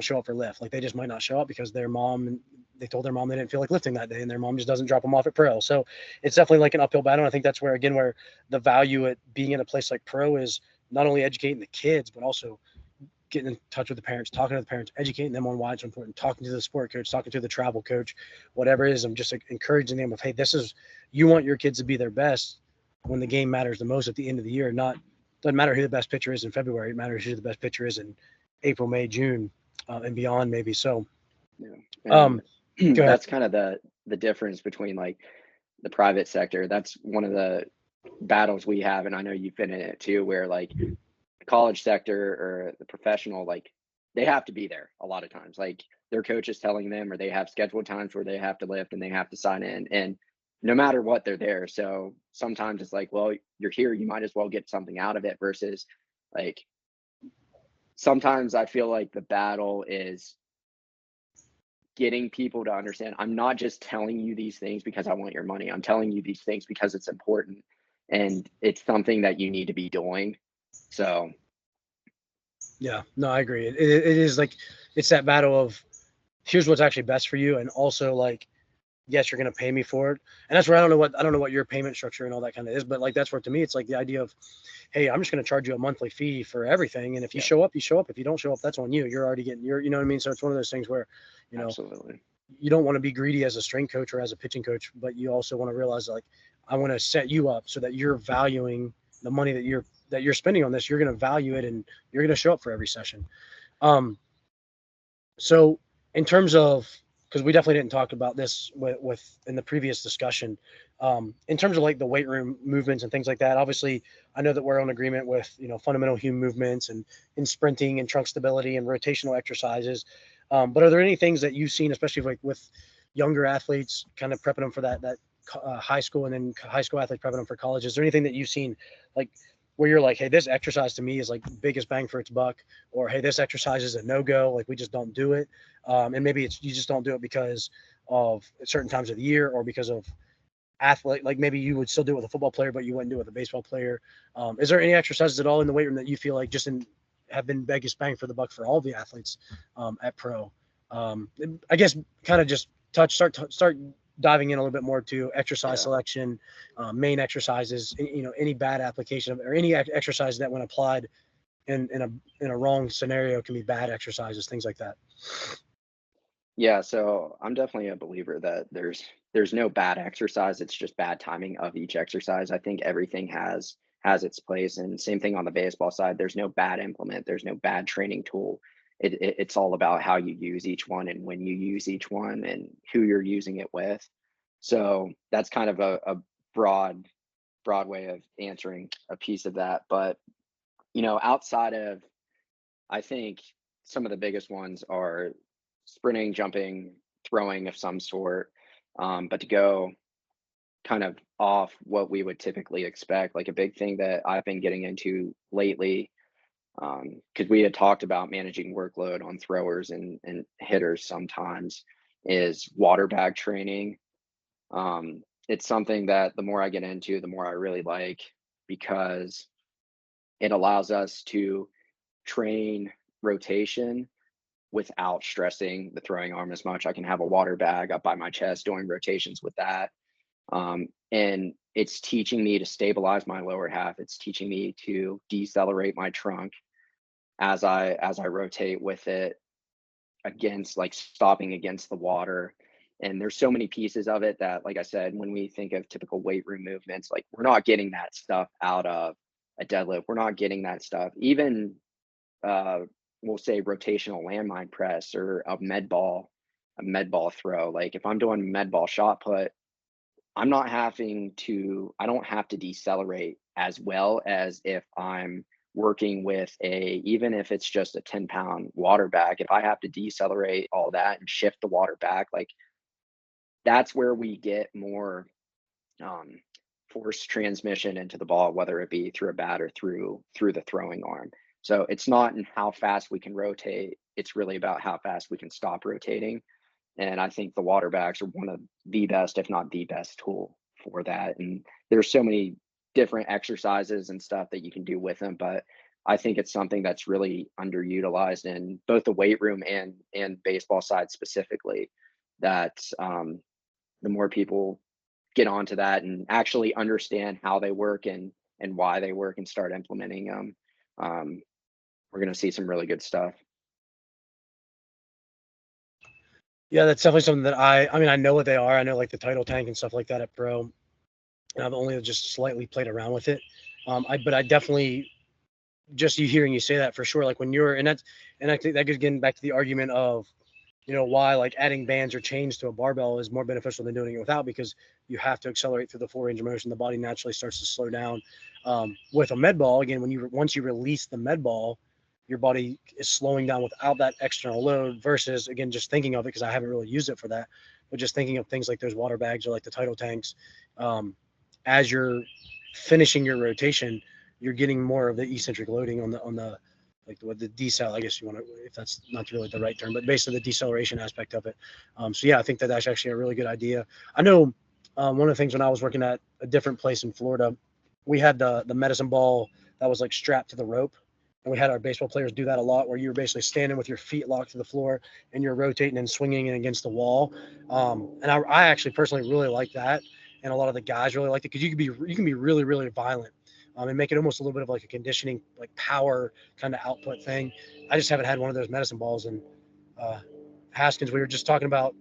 show up for lift. Like, they just might not show up because they told their mom they didn't feel like lifting that day, and their mom just doesn't drop them off at pro. So it's definitely like an uphill battle. And I think that's where the value at being in a place like pro is not only educating the kids, but also getting in touch with the parents, talking to the parents, educating them on why it's important, talking to the sport coach, talking to the travel coach, whatever it is. I'm just, like, encouraging them of, hey, you want your kids to be their best when the game matters the most at the end of the year. Doesn't matter who the best pitcher is in February. It matters who the best pitcher is in April, May, June, and beyond, maybe. So, yeah. um, And go ahead. that's kind of the difference between like the private sector. That's one of the battles we have, and I know you've been in it too, where like the college sector or the professional, like they have to be there a lot of times. Like their coach is telling them, or they have scheduled times where they have to lift and they have to sign in, and no matter what, they're there. So sometimes it's like, well, you're here, you might as well get something out of it. Versus like sometimes I feel like the battle is getting people to understand I'm not just telling you these things because I want your money. I'm telling you these things because it's important and it's something that you need to be doing. So, Yeah, no, I agree. It is like, it's that battle of, here's what's actually best for you, and also, like, yes, you're going to pay me for it. And that's where I don't know what your payment structure and all that kind of is, but like, that's where, to me, it's like the idea of, hey, I'm just going to charge you a monthly fee for everything. And if you yeah, show up, you show up. If you don't show up, that's on you. You're already getting you know what I mean? So it's one of those things where, you know, absolutely. you don't want to be greedy as a strength coach or as a pitching coach, but you also want to realize, like, I want to set you up so that you're valuing the money that you're spending on this. You're going to value it, and you're going to show up for every session. Um, so in terms of, because we definitely didn't talk about this with in the previous discussion, in terms of like the weight room movements and things like that. Obviously, I know that we're on agreement with fundamental hume movements and in sprinting and trunk stability and rotational exercises. But are there any things that you've seen, especially like with younger athletes, kind of prepping them for that high school, and then high school athletes prepping them for college? Is there anything that you've seen, like, where you're like, hey, this exercise to me is like biggest bang for its buck, or hey, this exercise is a no go, like we just don't do it, and maybe it's you just don't do it because of certain times of the year, or because of athlete, like maybe you would still do it with a football player, but you wouldn't do it with a baseball player. Is there any exercises at all in the weight room that you feel like have been biggest bang for the buck for all the athletes at pro? Um, I guess kind of just start diving in a little bit more to exercise Yeah. selection, main exercises, any bad application or any exercise that when applied in a wrong scenario can be bad exercises, things like that. Yeah, so I'm definitely a believer that there's no bad exercise, it's just bad timing of each exercise. I think everything has has its place. And same thing on the baseball side. There's no bad implement. There's no bad training tool. It's all about how you use each one and when you use each one and who you're using it with. So that's kind of a broad way of answering a piece of that. But outside of, I think some of the biggest ones are sprinting, jumping, throwing of some sort. But to go kind of off what we would typically expect, like a big thing that I've been getting into lately, because we had talked about managing workload on throwers and hitters sometimes, is water bag training. It's something that the more I get into, the more I really like, because it allows us to train rotation without stressing the throwing arm as much. I can have a water bag up by my chest doing rotations with that. And it's teaching me to stabilize my lower half. It's teaching me to decelerate my trunk as I rotate with it, against, like, stopping against the water. And there's so many pieces of it that, like I said, when we think of typical weight room movements, like, we're not getting that stuff out of a deadlift. We're not getting that stuff. Even uh, we'll say rotational landmine press or a med ball throw. Like, if I'm doing med ball shot put, I don't have to decelerate as well as if I'm working with even if it's just a 10-pound water bag. If I have to decelerate all that and shift the water back, like, that's where we get more um, force transmission into the ball, whether it be through a bat or through the throwing arm. So it's not in how fast we can rotate. It's really about how fast we can stop rotating. And I think the water bags are one of the best, if not the best tool for that. And there's so many different exercises and stuff that you can do with them, but I think it's something that's really underutilized in both the weight room and baseball side specifically. That the more people get onto that and actually understand how they work and why they work and start implementing them, um, we're going to see some really good stuff. Yeah, that's definitely something that I mean, I know what they are. I know like the title tank and stuff like that at Pro, and I've only just slightly played around with it. But I definitely, just you hearing you say that for sure, like when you're, and I think that goes getting back to the argument of, why like adding bands or chains to a barbell is more beneficial than doing it without, because you have to accelerate through the full range of motion. The body naturally starts to slow down. With a med ball, again, once you release the med ball, your body is slowing down without that external load. Versus, again, just thinking of it, because I haven't really used it for that, but just thinking of things like those water bags or like the tidal tanks, as you're finishing your rotation, you're getting more of the eccentric loading on the like the decel, I guess you want to, if that's not really the right term, but basically the deceleration aspect of it. So yeah, I think that that's actually a really good idea. I know one of the things when I was working at a different place in Florida, we had the medicine ball that was like strapped to the rope. And we had our baseball players do that a lot, where you were basically standing with your feet locked to the floor and you're rotating and swinging it against the wall. And I actually personally really like that. And a lot of the guys really like it, because you can be really, really violent, and make it almost a little bit of like a conditioning, like power kind of output thing. I just haven't had one of those medicine balls. And uh, Haskins, we were just talking about.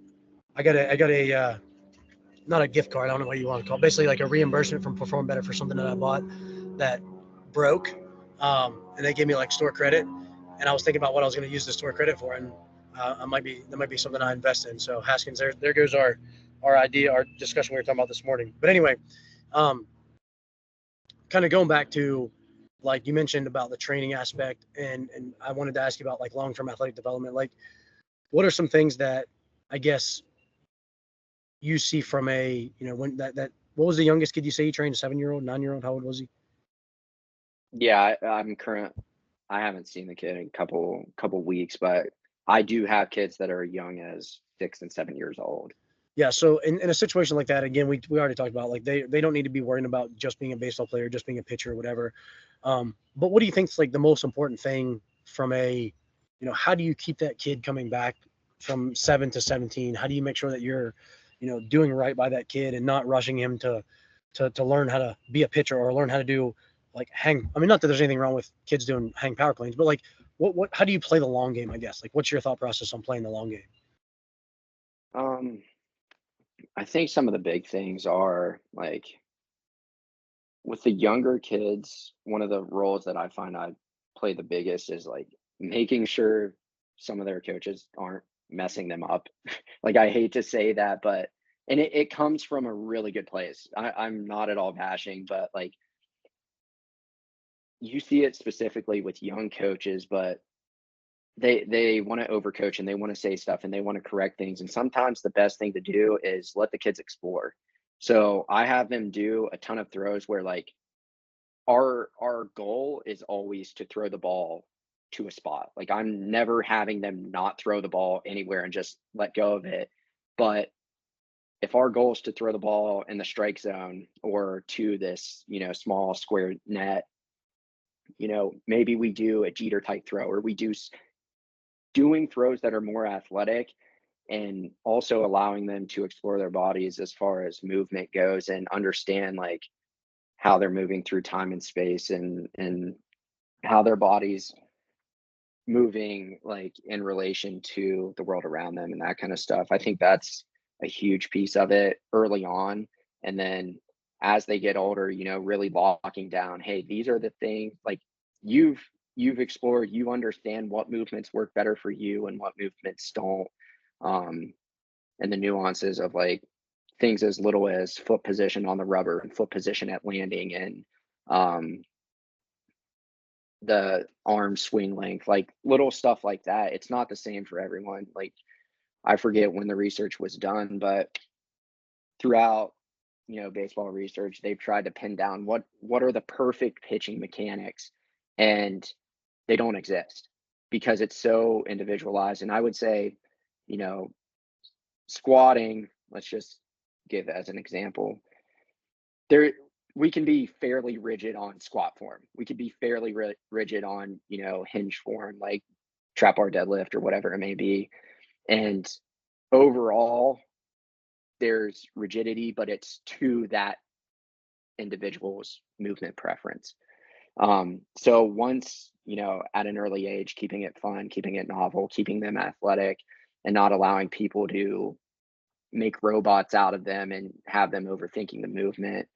I got a not a gift card. I don't know what you want to call it. Basically, like a reimbursement from Perform Better for something that I bought that broke, and they gave me like store credit. And I was thinking about what I was going to use the store credit for, and that might be something I invest in. So Haskins, there goes our idea, our discussion we were talking about this morning. But anyway, um, kind of going back to, like you mentioned about the training aspect, and I wanted to ask you about like long-term athletic development. Like, what are some things that I guess you see from a, when that what was the youngest kid you say you trained? A 7-year-old, 9-year-old? How old was he? Yeah, I'm current. I haven't seen the kid in a couple weeks, but I do have kids that are young as 6 and 7 years old. Yeah, so in a situation like that, again, we already talked about, like, they don't need to be worrying about just being a baseball player, just being a pitcher or whatever. But what do you think is like the most important thing from a, how do you keep that kid coming back from 7 to 17? How do you make sure that you're, doing right by that kid and not rushing him to learn how to be a pitcher or learn how to do like hang? I mean, not that there's anything wrong with kids doing hang power planes, but like how do you play the long game? I guess, like, what's your thought process on playing the long game? Um, I think some of the big things are like with the younger kids, one of the roles that I find I play the biggest is like making sure some of their coaches aren't messing them up. Like I hate to say that, but and it comes from a really good place. I'm not at all bashing, but like you see it specifically with young coaches, but they want to overcoach and they want to say stuff and they want to correct things. And sometimes the best thing to do is let the kids explore. So I have them do a ton of throws where like our goal is always to throw the ball to a spot. Like I'm never having them not throw the ball anywhere and just let go of it. But if our goal is to throw the ball in the strike zone or to this, small square net, maybe we do a Jeter type throw or we do doing throws that are more athletic and also allowing them to explore their bodies as far as movement goes and understand like how they're moving through time and space and how their bodies moving like in relation to the world around them and that kind of stuff. I think that's a huge piece of it early on. And then as they get older, really locking down, hey, these are the things like you've explored, you understand what movements work better for you and what movements don't. Um, and the nuances of like things as little as foot position on the rubber and foot position at landing and um the arm swing length, like little stuff like that. It's not the same for everyone. Like I forget when the research was done, but throughout, baseball research, they've tried to pin down what are the perfect pitching mechanics, and they don't exist because it's so individualized. And I would say, you know, squatting, let's just give as an example, there we can be fairly rigid on squat form. We could be fairly rigid on, hinge form, like trap bar deadlift or whatever it may be. And overall, there's rigidity, but it's to that individual's movement preference. So once, at an early age, keeping it fun, keeping it novel, keeping them athletic, and not allowing people to make robots out of them and have them overthinking the movement.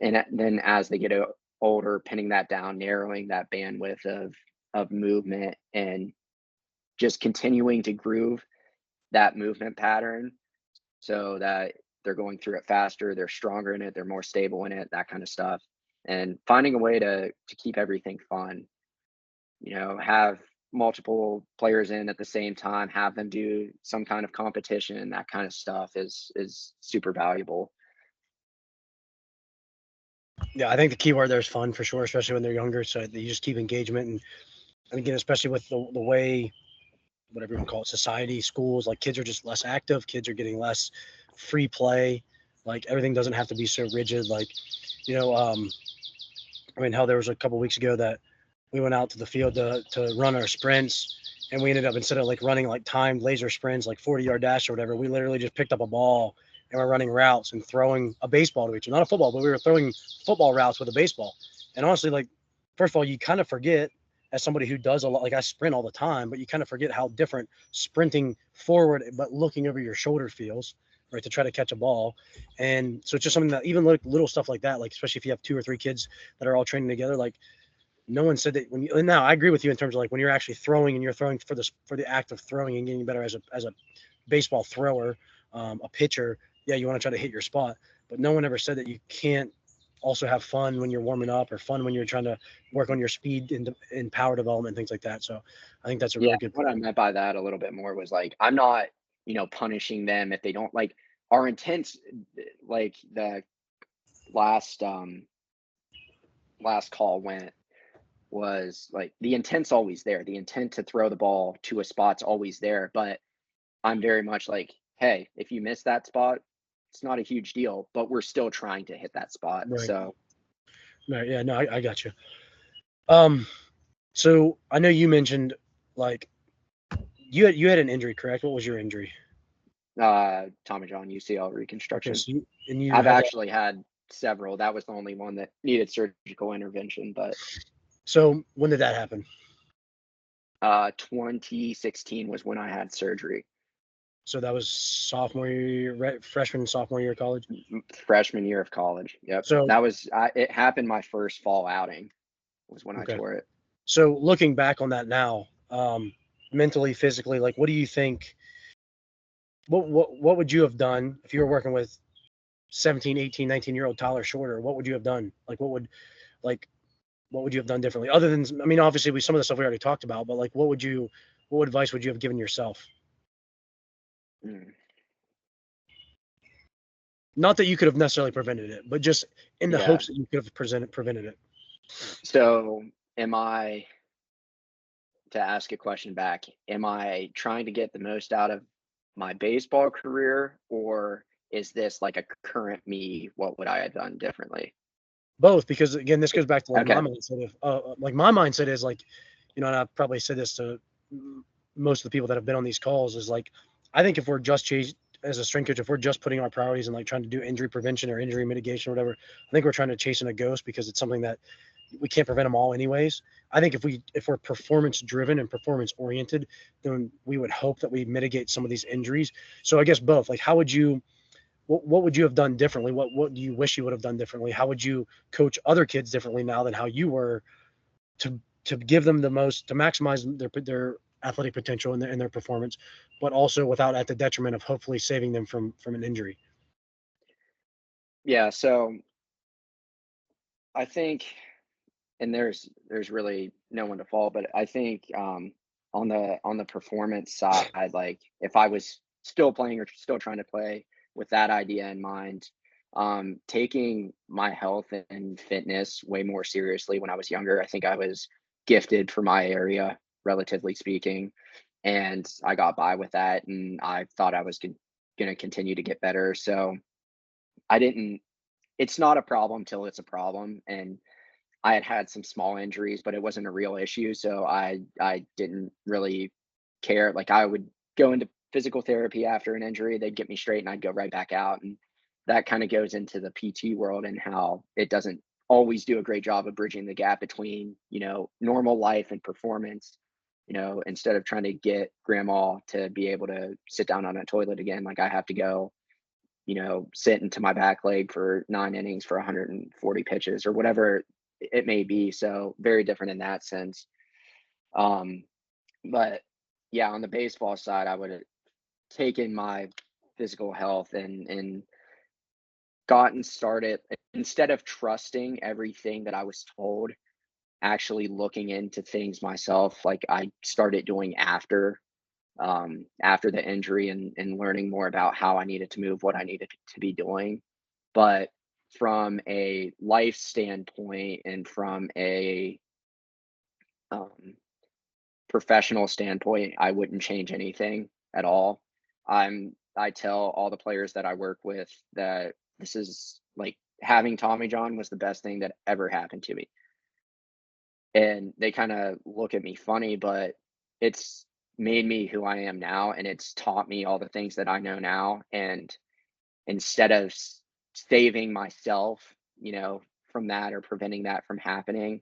And then as they get older, pinning that down, narrowing that bandwidth of movement, and just continuing to groove that movement pattern so that they're going through it faster, they're stronger in it, they're more stable in it, that kind of stuff. And finding a way to keep everything fun, have multiple players in at the same time, have them do some kind of competition, that kind of stuff is super valuable. Yeah, I think the key word there is fun for sure, especially when they're younger. So that you just keep engagement and again, especially with the way whatever you want to call it, society, schools, like kids are just less active. Kids are getting less free play. Like everything doesn't have to be so rigid. Like, you know, um, I mean, hell, there was a couple weeks ago that we went out to the field to run our sprints, and we ended up instead of like running like timed laser sprints, like 40-yard dash or whatever, we literally just picked up a ball and we're running routes and throwing a baseball to each other. Not a football, but we were throwing football routes with a baseball. And honestly, like, first of all, you kind of forget as somebody who does a lot, like I sprint all the time, but you kind of forget how different sprinting forward but looking over your shoulder feels, right, to try to catch a ball. And so it's just something that even like little stuff like that, like especially if you have 2 or 3 kids that are all training together, like no one said that when you, and now I agree with you in terms of like when you're actually throwing and you're throwing for the act of throwing and getting better as a baseball thrower, a pitcher, yeah, you want to try to hit your spot, but no one ever said that you can't also have fun when you're warming up or fun when you're trying to work on your speed and power development, things like that. So I think that's a Yeah, really good what I point. meant by that a little bit more was like I'm not, punishing them if they don't like our intents. Like the last last call went was like the intent's always there. The intent to throw the ball to a spot's always there, but I'm very much like, hey, if you miss that spot, it's not a huge deal, but we're still trying to hit that spot. Right. So Right. Yeah. No, I got you. Um. So I know you mentioned like you had an injury, correct? What was your injury? Tommy John UCL Okay. reconstruction. So you I've had that. actually had several. That was the only one that needed surgical intervention, but So when did that happen? 2016 was when I had surgery. So that was sophomore year, freshman and sophomore year of college. Freshman year of college. Yep. So That was it happened my first fall outing was when I okay. tore it. So looking back on that now, mentally, physically, like what do you think? What would you have done if you were working with 17, 18, 19-year-old Tyler Shorter? What would you have done? Like like what would you have done differently? Other than, I mean, obviously some of the stuff we already talked about, but like what advice would you have given yourself? Mm. Not that you could have necessarily prevented it, but just in the Yeah. hopes that you could have prevented it. So am I, to ask a question back, am I trying to get the most out of my baseball career, or is this like a current me? What would I have done differently? Both, because again, this goes back to like my Okay. mindset of like my mindset is like, and I've probably said this to most of the people that have been on these calls is like, I think if we're just as a strength coach, if we're just putting our priorities and like trying to do injury prevention or injury mitigation or whatever, I think we're trying to chase in a ghost because it's something that we can't prevent them all anyways. I think if we're performance driven and performance oriented, then we would hope that we mitigate some of these injuries. So I guess both. Like, how would you? What would you have done differently? What do you wish you would have done differently? How would you coach other kids differently now than how you were to give them the most to maximize their athletic potential and their performance, but also without at the detriment of hopefully saving them from an injury? Yeah. So I think, and there's really no one to fault, but I think on the performance side, like if I was still playing or still trying to play with that idea in mind, taking my health and fitness way more seriously when I was younger. I think I was gifted for my area, relatively speaking, and I got by with that, and I thought I was going to continue to get better. So I didn't. It's not a problem till it's a problem, and I had had some small injuries, but it wasn't a real issue, so I didn't really care. Like, I would go into physical therapy after an injury, they'd get me straight, and I'd go right back out, and that kinda goes into the PT world and how it doesn't always do a great job of bridging the gap between, normal life and performance. Instead of trying to get grandma to be able to sit down on a toilet again, like, I have to go, sit into my back leg for 9 innings for 140 pitches or whatever it may be. So very different in that sense. Um, but yeah, on the baseball side, I would have taken my physical health and gotten started instead of trusting everything that I was told, actually looking into things myself, like I started doing after the injury and learning more about how I needed to move, what I needed to be doing. But from a life standpoint and from a um, professional standpoint, I wouldn't change anything at all. I tell all the players that I work with that this is like having Tommy John was the best thing that ever happened to me. And they kind of look at me funny, but it's made me who I am now, and it's taught me all the things that I know now. And instead of saving myself, from that or preventing that from happening,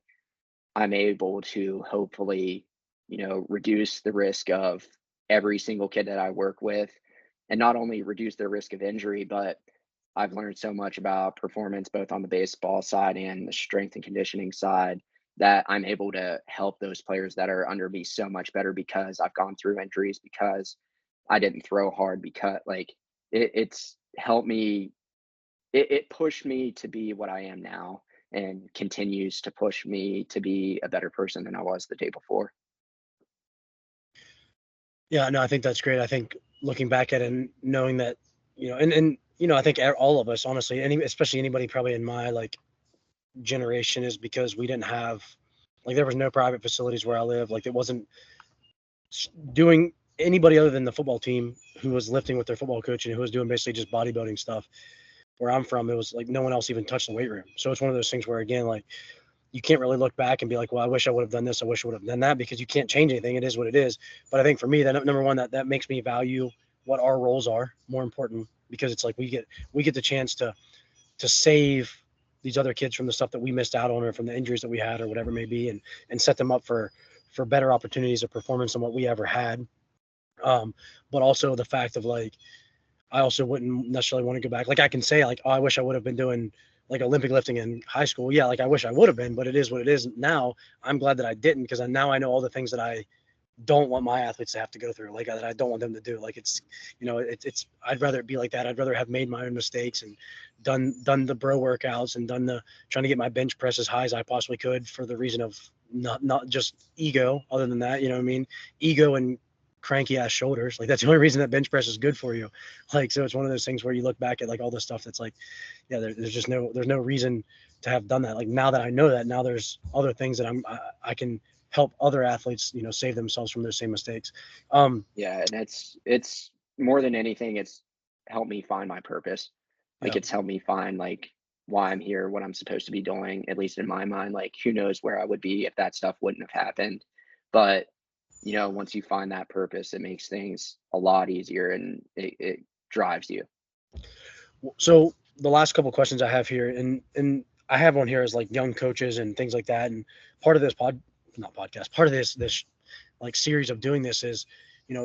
I'm able to hopefully, reduce the risk of every single kid that I work with, and not only reduce their risk of injury, but I've learned so much about performance both on the baseball side and the strength and conditioning side that I'm able to help those players that are under me so much better because I've gone through injuries, because I didn't throw hard, because like it's helped me, it pushed me to be what I am now and continues to push me to be a better person than I was the day before. Yeah, no, I think that's great. I think looking back at it and knowing that, and I think all of us, honestly, especially anybody probably in my like generation, is because we didn't have like there was no private facilities where I live. Like it wasn't doing anybody other than the football team who was lifting with their football coach and who was doing basically just bodybuilding stuff. Where I'm from, it was like no one else even touched the weight room. So it's one of those things where again, like you can't really look back and be like, well, I wish I would have done this. I wish I would have done that because you can't change anything. It is what it is. But I think for me, that number one, that makes me value what our roles are more important because it's like we get the chance to save these other kids from the stuff that we missed out on or from the injuries that we had or whatever it may be and set them up for better opportunities of performance than what we ever had. But also the fact of like, I also wouldn't necessarily want to go back. Like I can say like, oh, I wish I would have been doing like Olympic lifting in high school. Yeah, like I wish I would have been, but it is what it is now. I'm glad that I didn't because now I know all the things that I don't want my athletes to have to go through, like that I don't want them to do. Like it's, it's I'd rather it be like that. I'd rather have made my own mistakes and done the bro workouts and done the trying to get my bench press as high as I possibly could for the reason of not just ego. Other than that, you know what I mean? Ego and cranky ass shoulders. Like that's the only reason that bench press is good for you. Like so, it's one of those things where you look back at like all the stuff that's like, yeah, there's just there's no reason to have done that. Like now that I know that, now there's other things that I can help other athletes, save themselves from those same mistakes. Yeah, and it's more than anything, it's helped me find my purpose. Like Yeah. it's helped me find like why I'm here, what I'm supposed to be doing, at least in my mind. Like who knows where I would be if that stuff wouldn't have happened. But once you find that purpose, it makes things a lot easier and it drives you. So the last couple questions I have here, and I have one here is like young coaches and things like that. And part of this not podcast, part of this like series of doing this is,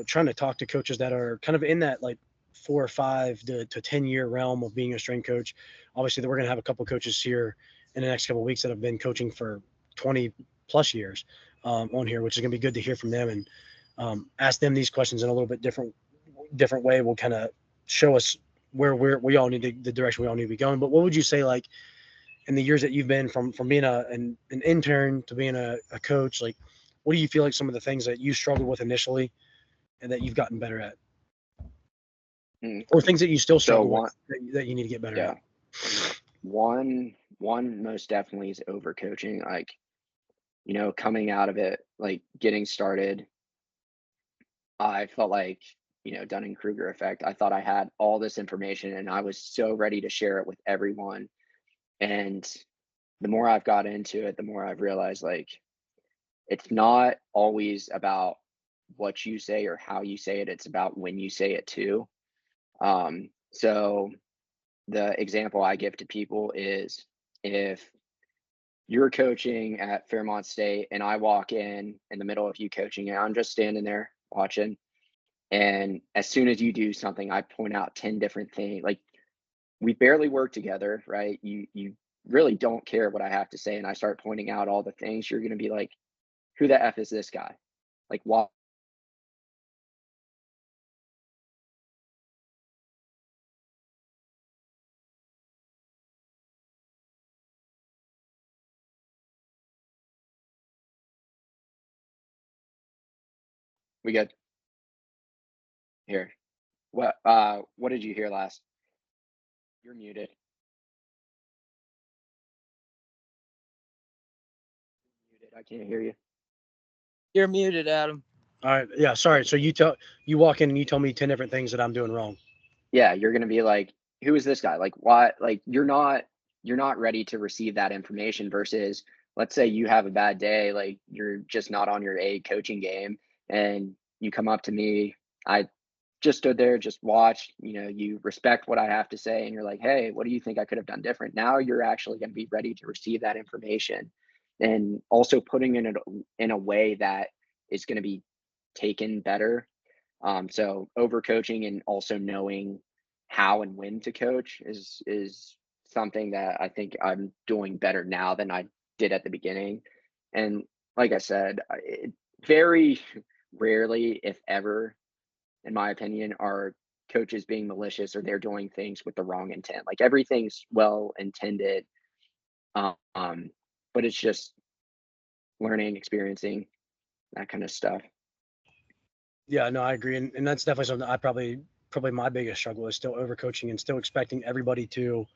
trying to talk to coaches that are kind of in that like 4 or 5 to 10 year realm of being a strength coach. Obviously, we're going to have a couple coaches here in the next couple of weeks that have been coaching for 20 plus years on here, which is going to be good to hear from them and ask them these questions in a little bit different way. Will kind of show us where we all need to, the direction we all need to be going. But what would you say, like in the years that you've been from being an intern to being a coach, like what do you feel like some of the things that you struggled with initially and that you've gotten better at, or things that you still So struggle with that you need to get better at? One most definitely is overcoaching. Like, coming out of it, like getting started, I felt like, Dunning-Kruger effect. I thought I had all this information and I was so ready to share it with everyone. And the more I've got into it, the more I've realized like it's not always about what you say or how you say it. It's about when you say it too. So the example I give to people is if you're coaching at Fairmont State and I walk in the middle of you coaching and I'm just standing there watching. And as soon as you do something, I point out 10 different things. Like we barely work together, right? You really don't care what I have to say. And I start pointing out all the things, you're gonna be like, who the F is this guy? Like why we good here? What did you hear last? You're muted. Muted. I can't hear you. You're muted, Adam. All right. Yeah. Sorry. So you walk in and you tell me 10 different things that I'm doing wrong. Yeah, you're gonna be like, who is this guy? Like why like you're not ready to receive that information versus let's say you have a bad day, like you're just not on your A coaching game and you come up to me, I just stood there, just watched, you respect what I have to say and you're like, hey, what do you think I could have done different? Now you're actually going to be ready to receive that information and also putting it in a way that is going to be taken better. So over coaching and also knowing how and when to coach is something that I think I'm doing better now than I did at the beginning. And like I said, very rarely, if ever, in my opinion, are coaches being malicious or they're doing things with the wrong intent. Like everything's well intended, um, but it's just learning, experiencing that kind of stuff. Yeah. No, I agree. And that's definitely something I probably my biggest struggle is still overcoaching and still expecting everybody to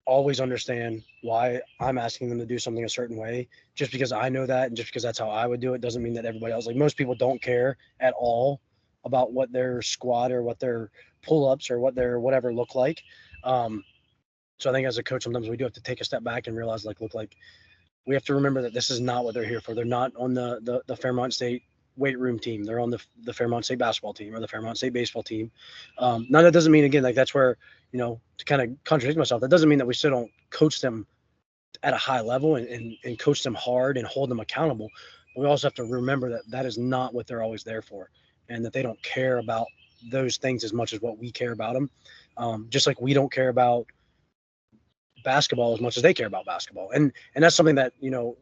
always understand why I'm asking them to do something a certain way. Just because I know that and just because that's how I would do it doesn't mean that everybody else, like most people don't care at all about what their squat or what their pull-ups or what their whatever look like. So I think as a coach, sometimes we do have to take a step back and realize like we have to remember that this is not what they're here for. They're not on the Fairmont State weight room team. They're on the Fairmont State basketball team or the Fairmont State baseball team. Now that doesn't mean, again, like that's where, to kind of contradict myself, that doesn't mean that we still don't coach them at a high level and coach them hard and hold them accountable. But we also have to remember that that is not what they're always there for. and that they don't care about those things as much as what we care about them. Just like we don't care about basketball as much as they care about basketball. And that's something that,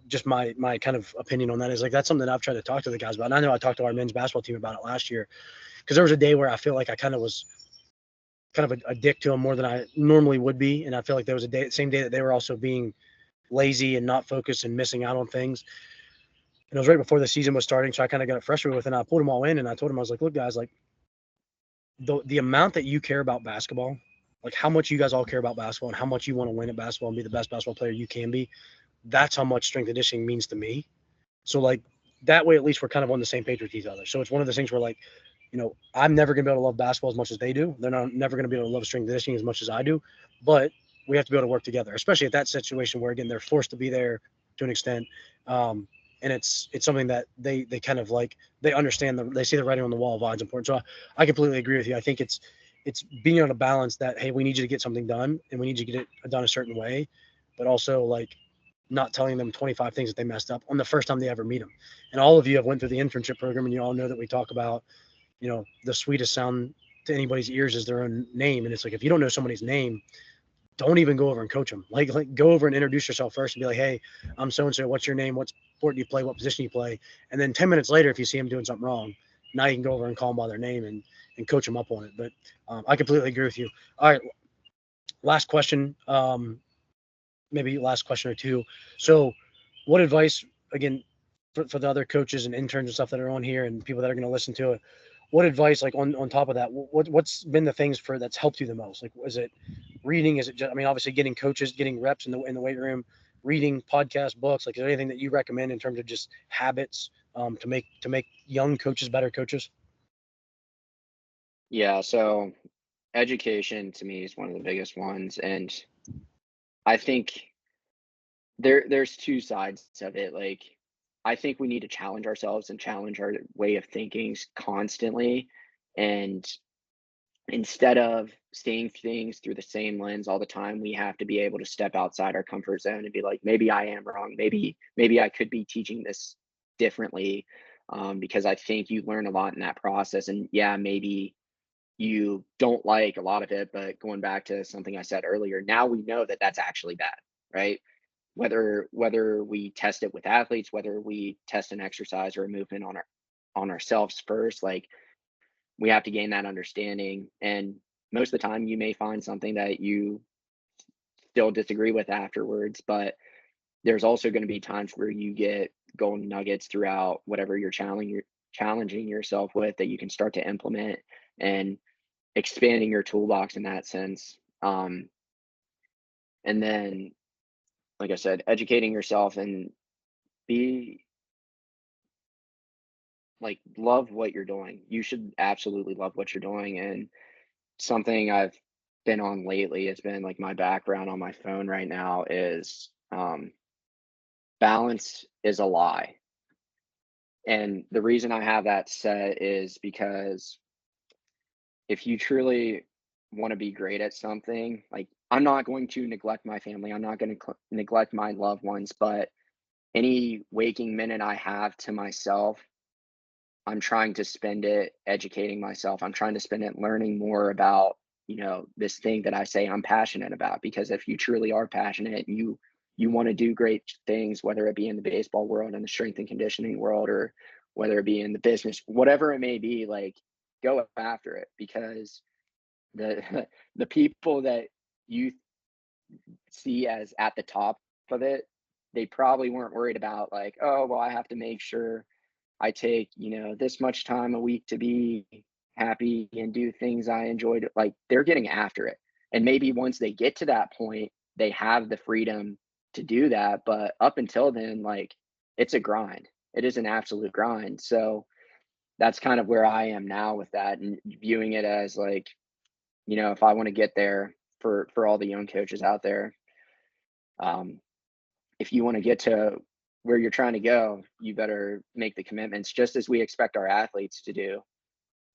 just my kind of opinion on that is like, that's something that I've tried to talk to the guys about. And I know I talked to our men's basketball team about it last year, because there was a day where I feel like I kind of was kind of a dick to them more than I normally would be. And I feel like there was same day that they were also being lazy and not focused and missing out on things. And it was right before the season was starting. So I kind of got frustrated with it. And I pulled them all in and I told them, I was like, look, guys, like the amount that you care about basketball, like how much you guys all care about basketball and how much you want to win at basketball and be the best basketball player you can be, that's how much strength and conditioning means to me. So like that way, at least we're kind of on the same page with each other. So it's one of those things where like, I'm never going to be able to love basketball as much as they do. They're not never going to be able to love strength and conditioning as much as I do, but we have to be able to work together, especially at that situation where, again, they're forced to be there to an extent. And it's something that they kind of like, they understand, they see the writing on the wall of why it's important. So I completely agree with you. I think it's being able to balance that. Hey, we need you to get something done and we need you to get it done a certain way, but also like not telling them 25 things that they messed up on the first time they ever meet them. And all of you have went through the internship program, and you all know that we talk about, the sweetest sound to anybody's ears is their own name. And it's like, if you don't know somebody's name, don't even go over and coach them. Like go over and introduce yourself first and be like, hey, I'm so-and-so. What's your name? What sport do you play? What position you play? And then 10 minutes later, if you see them doing something wrong, now you can go over and call them by their name and coach them up on it. But I completely agree with you. All right. Last question. Maybe last question or two. So what advice, again, for the other coaches and interns and stuff that are on here and people that are going to listen to it, what advice, like on top of that, what's been the things that's helped you the most? Like, is it reading? Is it just, I mean, obviously getting coaches, getting reps in the weight room, reading podcasts, books, like is there anything that you recommend in terms of just habits to make young coaches better coaches? Yeah, so education to me is one of the biggest ones, and I think there's two sides of it. Like, I think we need to challenge ourselves and challenge our way of thinking constantly, and instead of seeing things through the same lens all the time, we have to be able to step outside our comfort zone and be like, maybe I am wrong. Maybe I could be teaching this differently, because I think you learn a lot in that process. And yeah, maybe you don't like a lot of it, but going back to something I said earlier, now we know that that's actually bad, right? Whether we test it with athletes, whether we test an exercise or a movement on ourselves first, like we have to gain that understanding. And most of the time, you may find something that you still disagree with afterwards, but there's also going to be times where you get golden nuggets throughout whatever you're challenging yourself with that you can start to implement and expanding your toolbox in that sense. And then, like I said, educating yourself and be like, love what you're doing. You should absolutely love what you're doing. And something I've been on lately has been like my background on my phone right now is balance is a lie. And the reason I have that set is because if you truly want to be great at something, like I'm not going to neglect my family, I'm not going to neglect my loved ones, but any waking minute I have to myself, I'm trying to spend it educating myself. I'm trying to spend it learning more about, this thing that I say I'm passionate about. Because if you truly are passionate, you want to do great things, whether it be in the baseball world, in the strength and conditioning world, or whether it be in the business, whatever it may be, like go after it. Because the the people that you see as at the top of it, they probably weren't worried about like, oh well, I have to make sure I take, this much time a week to be happy and do things I enjoyed. Like they're getting after it. And maybe once they get to that point, they have the freedom to do that. But up until then, like it's a grind. It is an absolute grind. So that's kind of where I am now with that, and viewing it as like, if I want to get there for all the young coaches out there, um, if you want to get to where you're trying to go, you better make the commitments just as we expect our athletes to do.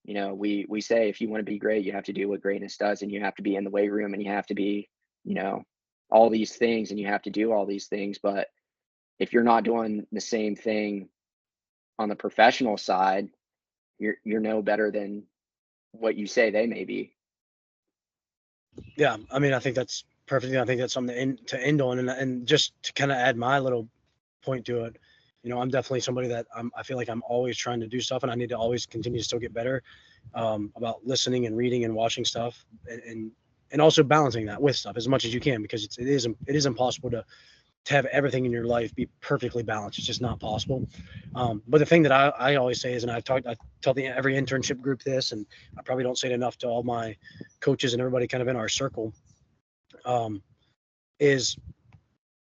We say if you want to be great, you have to do what greatness does, and you have to be in the weight room, and you have to be, you know, all these things, and you have to do all these things. But if you're not doing the same thing on the professional side, you're no better than what you say they may be. Yeah, I mean, I think that's perfect. I think that's something to end on, and just to kind of add my little point to it. I'm definitely somebody that I feel like I'm always trying to do stuff, and I need to always continue to still get better about listening and reading and watching stuff, and also balancing that with stuff as much as you can, because it is impossible to have everything in your life be perfectly balanced. It's just not possible. But the thing that I always say is, and I tell every internship group this, and I probably don't say it enough to all my coaches and everybody kind of in our circle, is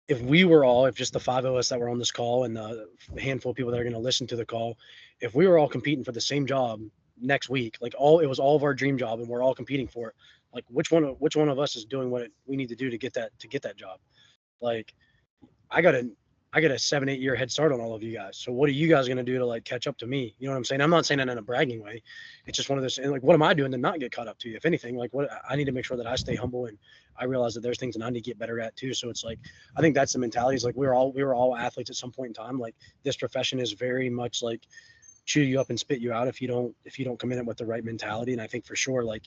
if just the 5 of us that were on this call and the handful of people that are going to listen to the call, if we were all competing for the same job next week, like it was all of our dream job and we're all competing for it, like which one of us is doing what we need to do to get that job? Like I got a 7-8 year head start on all of you guys. So what are you guys going to do to like catch up to me? You know what I'm saying? I'm not saying that in a bragging way. It's just one of those, like, what am I doing to not get caught up to you? If anything, like what I need to make sure that I stay humble, and I realize that there's things that I need to get better at too. So it's like, I think that's the mentality, is like, we were all athletes at some point in time. Like this profession is very much like chew you up and spit you out if you don't come in it with the right mentality. And I think for sure, like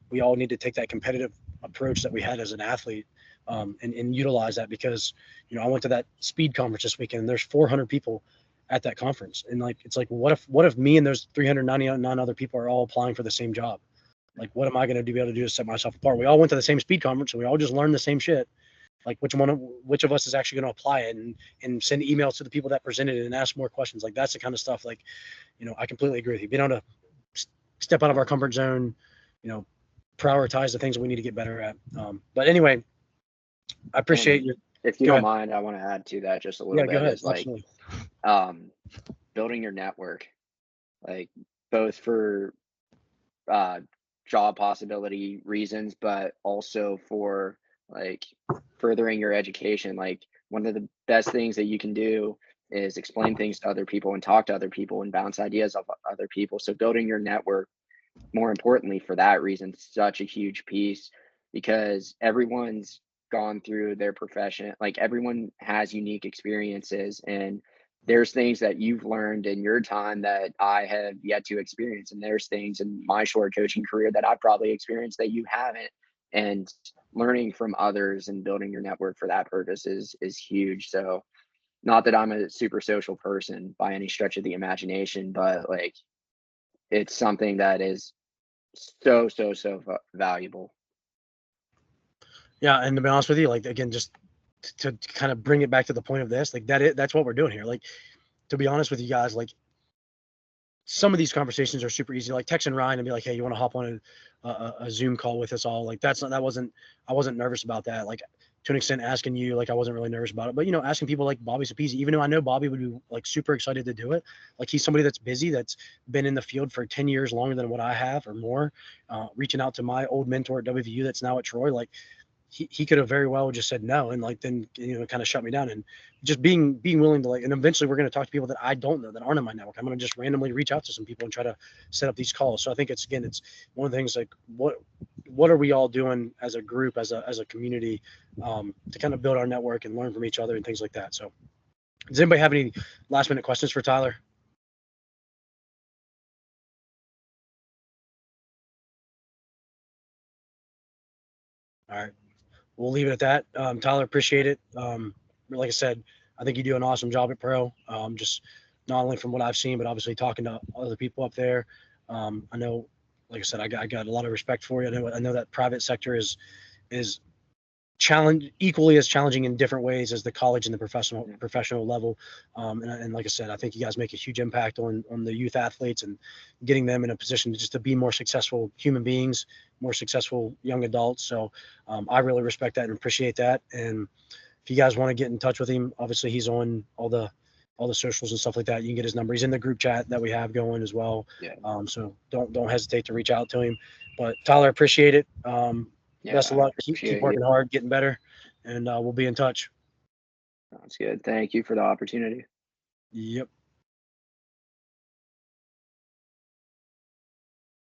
we all need to take that competitive approach that we had as an athlete, and utilize that, because I went to that speed conference this weekend and there's 400 people at that conference, and like it's like, what if me and those 399 other people are all applying for the same job? Like what am I going to be able to do to set myself apart? We all went to the same speed conference and we all just learned the same shit. Like which of us is actually going to apply it and send emails to the people that presented it and ask more questions? Like that's the kind of stuff, like I completely agree with you. Being able to step out of our comfort zone, prioritize the things that we need to get better at. But anyway, I appreciate you. If you don't mind, I want to add to that just a little bit. Go ahead. Is like, building your network, like both for job possibility reasons, but also for like furthering your education. Like one of the best things that you can do is explain things to other people and talk to other people and bounce ideas off other people. So building your network, more importantly for that reason, such a huge piece, because everyone's gone through their profession. Like everyone has unique experiences, and there's things that you've learned in your time that I have yet to experience, and there's things in my short coaching career that I've probably experienced that you haven't. And learning from others and building your network for that purpose is huge. So not that I'm a super social person by any stretch of the imagination, but like it's something that is so valuable. Yeah, and to be honest with you, like again, just to kind of bring it back to the point of this, like that's what we're doing here. Like, to be honest with you guys, like some of these conversations are super easy. Like texting Ryan and be like, hey, you want to hop on a Zoom call with us all? Like I wasn't nervous about that. Like to an extent, asking you, like I wasn't really nervous about it. But asking people like Bobby Sapezi, even though I know Bobby would be like super excited to do it. Like he's somebody that's busy, that's been in the field for 10 years longer than what I have or more. Reaching out to my old mentor at WVU that's now at Troy, like he could have very well just said no, and like then kind of shut me down. And just being willing to like, and eventually we're going to talk to people that I don't know, that aren't in my network. I'm going to just randomly reach out to some people and try to set up these calls. So I think it's one of the things, like what are we all doing as a group, as a community, to kind of build our network and learn from each other and things like that. So does anybody have any last minute questions for Tyler? All right, we'll leave it at that. Tyler, appreciate it. Like I said, I think you do an awesome job at Pro. Just not only from what I've seen, but obviously talking to other people up there. I know, like I said, I got a lot of respect for you. I know that private sector is equally as challenging in different ways as the college and the professional level. And like I said, I think you guys make a huge impact on the youth athletes and getting them in a position to be more successful human beings, more successful young adults. So I really respect that and appreciate that. And if you guys want to get in touch with him, obviously he's on all the socials and stuff like that. You can get his number. He's in the group chat that we have going as well. Yeah. So don't hesitate to reach out to him. But Tyler, appreciate it. Best of luck. Keep working hard, getting better, and we'll be in touch. Sounds good. Thank you for the opportunity. Yep.